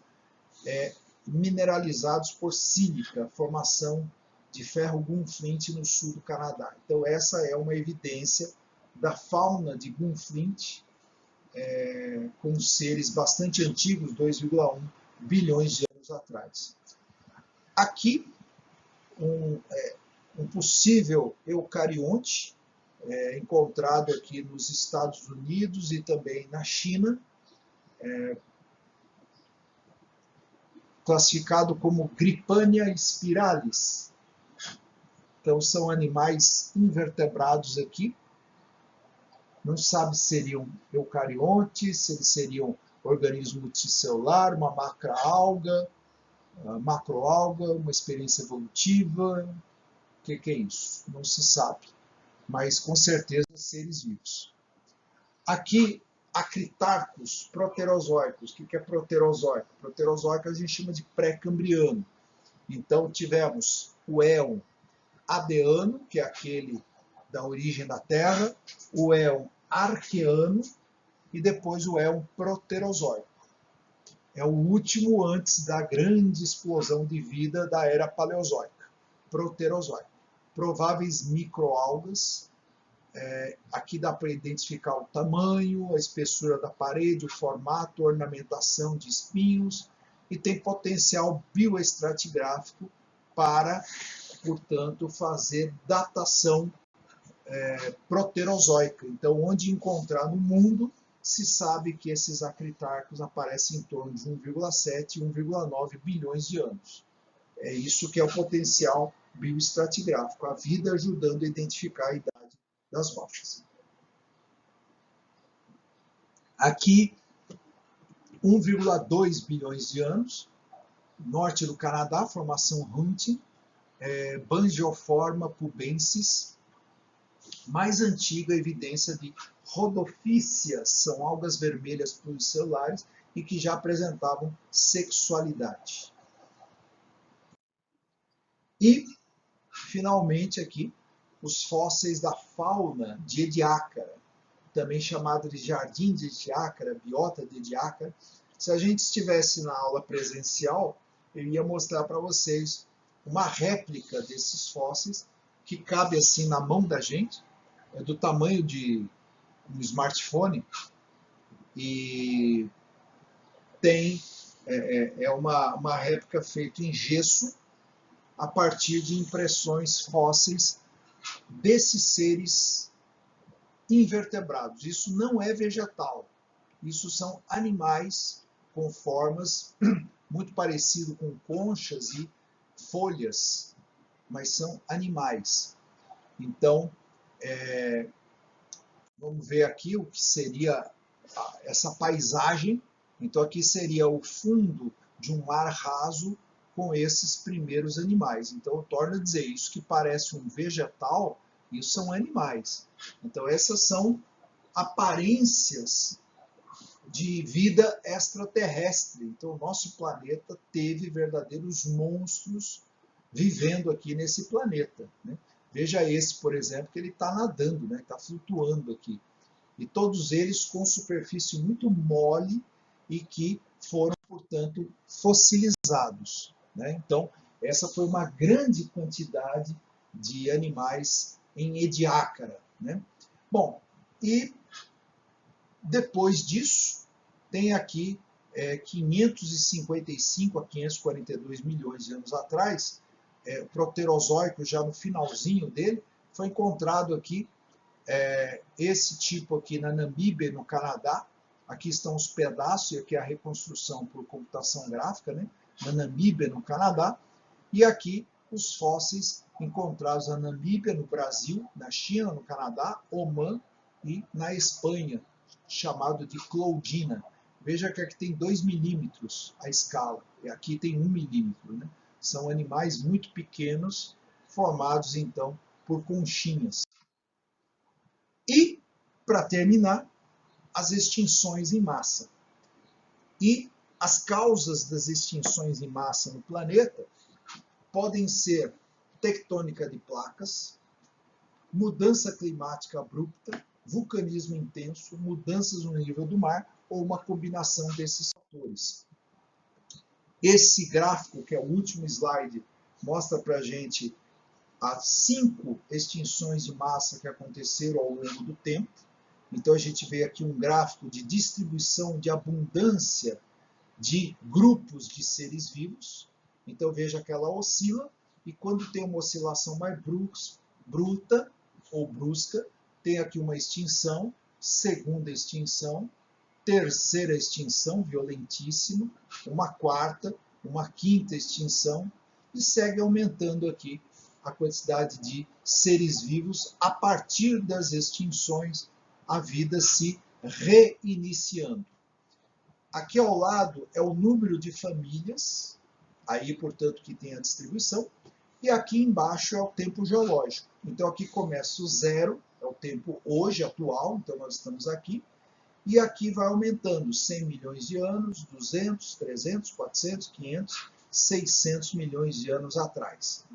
mineralizados por sílica, formação de ferro Gunflint no sul do Canadá. Então, essa é uma evidência da fauna de Gunflint, com seres bastante antigos, 2,1 bilhões de anos atrás. Aqui, um possível eucarionte, encontrado aqui nos Estados Unidos e também na China, classificado como Gripania spiralis. Então, são animais invertebrados aqui. Não sabe se seriam eucariontes, se eles seriam organismo multicelular, uma macroalga, uma experiência evolutiva. O que é isso? Não se sabe, mas com certeza seres vivos. Aqui, acritarcos proterozoicos. O que é proterozoico? Proterozoico a gente chama de pré-cambriano. Então, tivemos o éon adeano, que é aquele da origem da Terra, o éon arqueano e depois o éon proterozoico. É o último antes da grande explosão de vida da era paleozoica, proterozoico. Prováveis microalgas, aqui dá para identificar o tamanho, a espessura da parede, o formato, a ornamentação de espinhos, e tem potencial bioestratigráfico para, portanto, fazer datação proterozoica. Então, onde encontrar no mundo, se sabe que esses acritarcos aparecem em torno de 1,7 e 1,9 bilhões de anos. É isso que é o potencial bioestratigráfico, a vida ajudando a identificar a idade das rochas. Aqui, 1,2 bilhões de anos, norte do Canadá, formação Hunting, Bangioforma pubensis, mais antiga evidência de rodopícias, são algas vermelhas pluricelulares e que já apresentavam sexualidade. E, finalmente, aqui, os fósseis da fauna de Ediacara, também chamado de jardim de Ediacara, biota de Ediacara. Se a gente estivesse na aula presencial, eu ia mostrar para vocês uma réplica desses fósseis que cabe assim na mão da gente, é do tamanho de um smartphone e tem uma réplica feita em gesso a partir de impressões fósseis desses seres invertebrados. Isso não é vegetal, isso são animais com formas muito parecidas com conchas e folhas, mas são animais. Então, vamos ver aqui o que seria essa paisagem. Então, aqui seria o fundo de um mar raso com esses primeiros animais. Então, eu torno a dizer, isso que parece um vegetal, isso são animais. Então, essas são aparências de vida extraterrestre. Então, o nosso planeta teve verdadeiros monstros vivendo aqui nesse planeta, né? Veja esse, por exemplo, que ele está nadando, né? Está flutuando aqui. E todos eles com superfície muito mole e que foram, portanto, fossilizados, né? Então, essa foi uma grande quantidade de animais em Ediacara, né? Bom, e depois disso, tem aqui 555 a 542 milhões de anos atrás, o Proterozoico, já no finalzinho dele, foi encontrado aqui esse tipo aqui na Namíbia, no Canadá. Aqui estão os pedaços, e aqui a reconstrução por computação gráfica, né? Na Namíbia, no Canadá. E aqui os fósseis encontrados na Namíbia, no Brasil, na China, no Canadá, Omã e na Espanha, chamado de Cloudina. Veja que aqui tem 2 milímetros a escala, e aqui tem 1 milímetro, né? São animais muito pequenos, formados então por conchinhas. E, para terminar, as extinções em massa. E as causas das extinções em massa no planeta podem ser tectônica de placas, mudança climática abrupta, vulcanismo intenso, mudanças no nível do mar ou uma combinação desses fatores. Esse gráfico, que é o último slide, mostra para a gente as 5 extinções de massa que aconteceram ao longo do tempo. Então a gente vê aqui um gráfico de distribuição de abundância de grupos de seres vivos. Então veja que ela oscila, e quando tem uma oscilação mais bruta ou brusca, tem aqui uma extinção, segunda extinção, terceira extinção violentíssima, uma quarta, uma quinta extinção, e segue aumentando aqui a quantidade de seres vivos a partir das extinções, a vida se reiniciando. Aqui ao lado é o número de famílias, aí, portanto, que tem a distribuição, e aqui embaixo é o tempo geológico. Então aqui começa o zero, é o tempo hoje, atual, então nós estamos aqui, e aqui vai aumentando 100 milhões de anos, 200, 300, 400, 500, 600 milhões de anos atrás.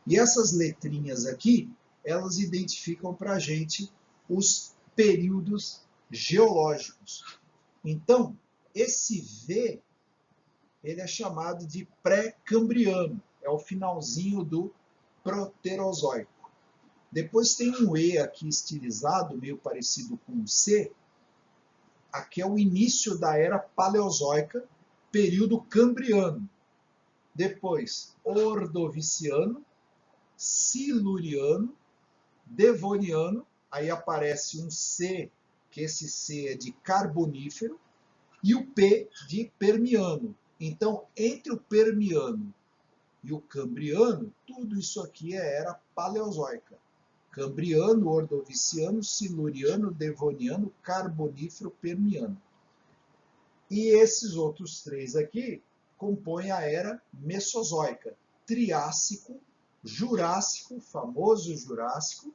E essas letrinhas aqui, elas identificam para a gente os períodos geológicos. Então, esse V, ele é chamado de pré-cambriano, é o finalzinho do Proterozoico. Depois tem um E aqui estilizado, meio parecido com um C. Aqui é o início da era paleozoica, período cambriano. Depois, ordoviciano, siluriano, devoniano, aí aparece um C que esse C é de Carbonífero, e o P de Permiano. Então, entre o Permiano e o Cambriano, tudo isso aqui é era Paleozoica. Cambriano, Ordoviciano, Siluriano, Devoniano, Carbonífero, Permiano. E esses outros três aqui compõem a era Mesozoica. Triássico, Jurássico, famoso Jurássico,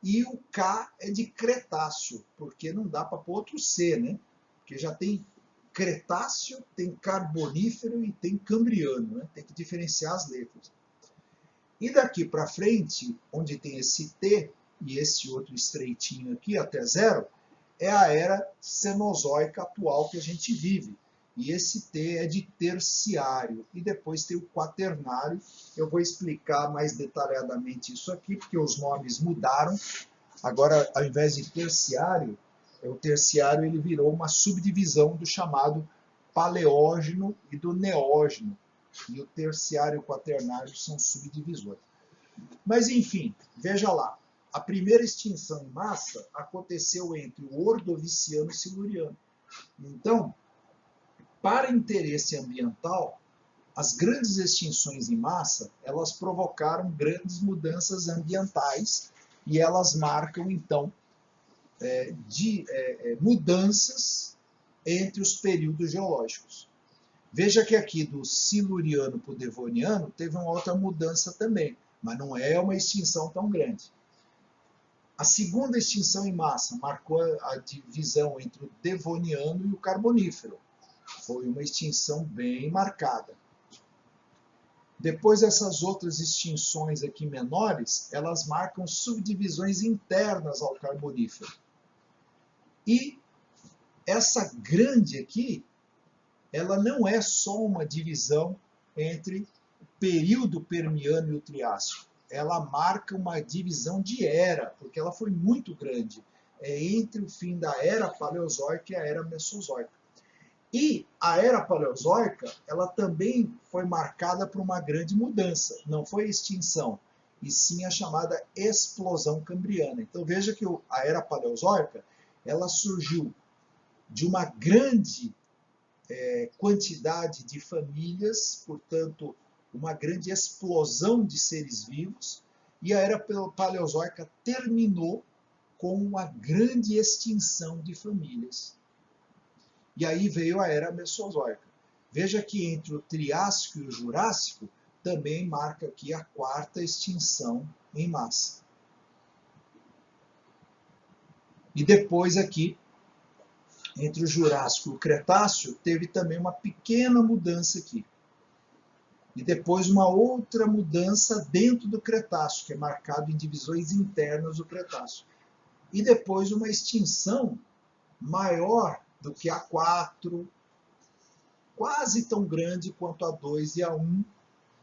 e o K é de Cretáceo, porque não dá para pôr outro C, né? Porque já tem Cretáceo, tem Carbonífero e tem Cambriano, né? Tem que diferenciar as letras. E daqui para frente, onde tem esse T e esse outro estreitinho aqui, até zero, é a era Cenozoica atual que a gente vive. E esse T é de terciário. E depois tem o quaternário. Eu vou explicar mais detalhadamente isso aqui, porque os nomes mudaram. Agora, ao invés de terciário, o terciário ele virou uma subdivisão do chamado paleógeno e do neógeno. E o terciário e o quaternário são subdivisores. Mas, enfim, veja lá. A primeira extinção em massa aconteceu entre o Ordoviciano e o Siluriano. Então, para interesse ambiental, as grandes extinções em massa, elas provocaram grandes mudanças ambientais e elas marcam, então, mudanças entre os períodos geológicos. Veja que aqui do Siluriano para o Devoniano teve uma outra mudança também, mas não é uma extinção tão grande. A segunda extinção em massa marcou a divisão entre o Devoniano e o Carbonífero. Foi uma extinção bem marcada. Depois, essas outras extinções aqui menores, elas marcam subdivisões internas ao Carbonífero. E essa grande aqui, ela não é só uma divisão entre o período Permiano e o Triássico. Ela marca uma divisão de era, porque ela foi muito grande. É entre o fim da Era Paleozoica e a Era Mesozoica. E a Era Paleozoica, ela também foi marcada por uma grande mudança. Não foi extinção, e sim a chamada explosão cambriana. Então veja que a Era Paleozoica, ela surgiu de uma grande quantidade de famílias, portanto, uma grande explosão de seres vivos, e a Era Paleozoica terminou com uma grande extinção de famílias. E aí veio a Era Mesozoica. Veja que entre o Triássico e o Jurássico também marca aqui a quarta extinção em massa. E depois aqui, entre o Jurássico e o Cretáceo, teve também uma pequena mudança aqui. E depois uma outra mudança dentro do Cretáceo, que é marcado em divisões internas do Cretáceo. E depois uma extinção maior do que a 4, quase tão grande quanto a 2 e a 1,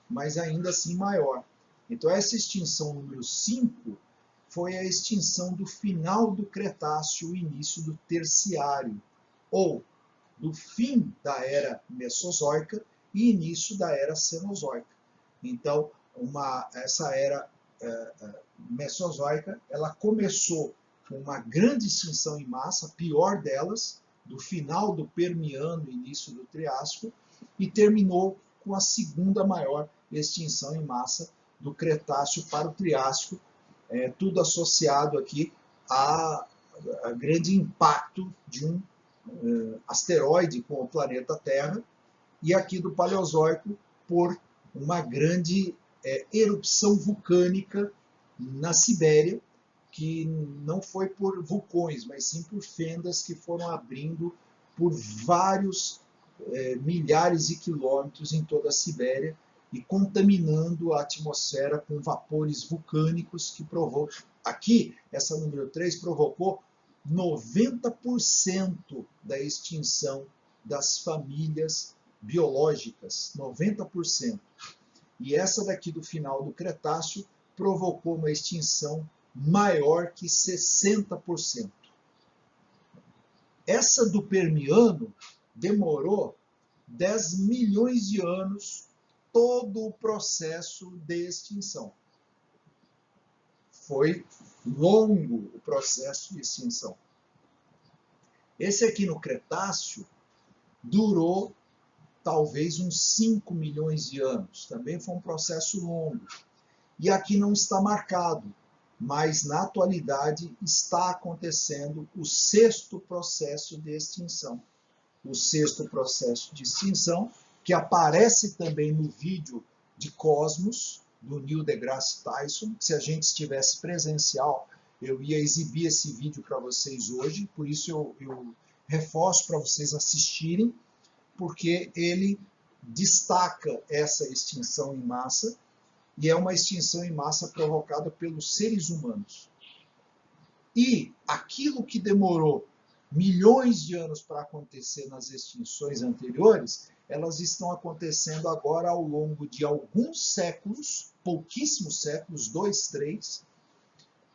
mas ainda assim maior. Então essa extinção número 5 foi a extinção do final do Cretáceo e início do Terciário, ou do fim da Era Mesozoica e início da Era Cenozoica. Então, essa Era Mesozoica, ela começou com uma grande extinção em massa, a pior delas, do final do Permiano e início do Triássico, e terminou com a segunda maior extinção em massa do Cretáceo para o Triássico, tudo associado aqui a grande impacto de um asteroide com o planeta Terra, e aqui do Paleozoico por uma grande erupção vulcânica na Sibéria, que não foi por vulcões, mas sim por fendas que foram abrindo por vários milhares de quilômetros em toda a Sibéria e contaminando a atmosfera com vapores vulcânicos que provocou. Aqui, essa número 3 provocou 90% da extinção das famílias biológicas, 90%. E essa daqui do final do Cretáceo provocou uma extinção maior que 60%. Essa do Permiano demorou 10 milhões de anos todo o processo de extinção. Foi longo o processo de extinção. Esse aqui no Cretáceo durou talvez uns 5 milhões de anos. Também foi um processo longo. E aqui não está marcado, mas na atualidade está acontecendo o sexto processo de extinção. O sexto processo de extinção, que aparece também no vídeo de Cosmos, do Neil deGrasse Tyson, que se a gente estivesse presencial, eu ia exibir esse vídeo para vocês hoje, por isso eu reforço para vocês assistirem, porque ele destaca essa extinção em massa, e é uma extinção em massa provocada pelos seres humanos. E aquilo que demorou milhões de anos para acontecer nas extinções anteriores, elas estão acontecendo agora ao longo de alguns séculos, pouquíssimos séculos, 2, 3,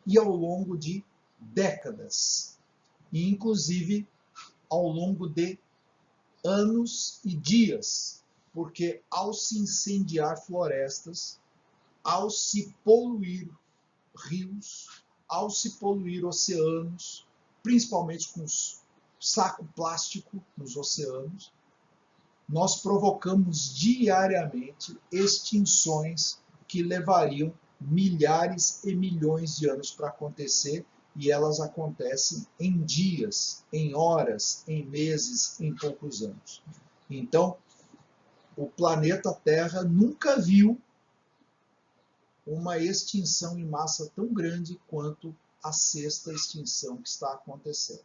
e ao longo de décadas. E inclusive ao longo de anos e dias, porque ao se incendiar florestas, ao se poluir rios, ao se poluir oceanos, principalmente com saco plástico nos oceanos, nós provocamos diariamente extinções que levariam milhares e milhões de anos para acontecer, e elas acontecem em dias, em horas, em meses, em poucos anos. Então, o planeta Terra nunca viu uma extinção em massa tão grande quanto a sexta extinção que está acontecendo.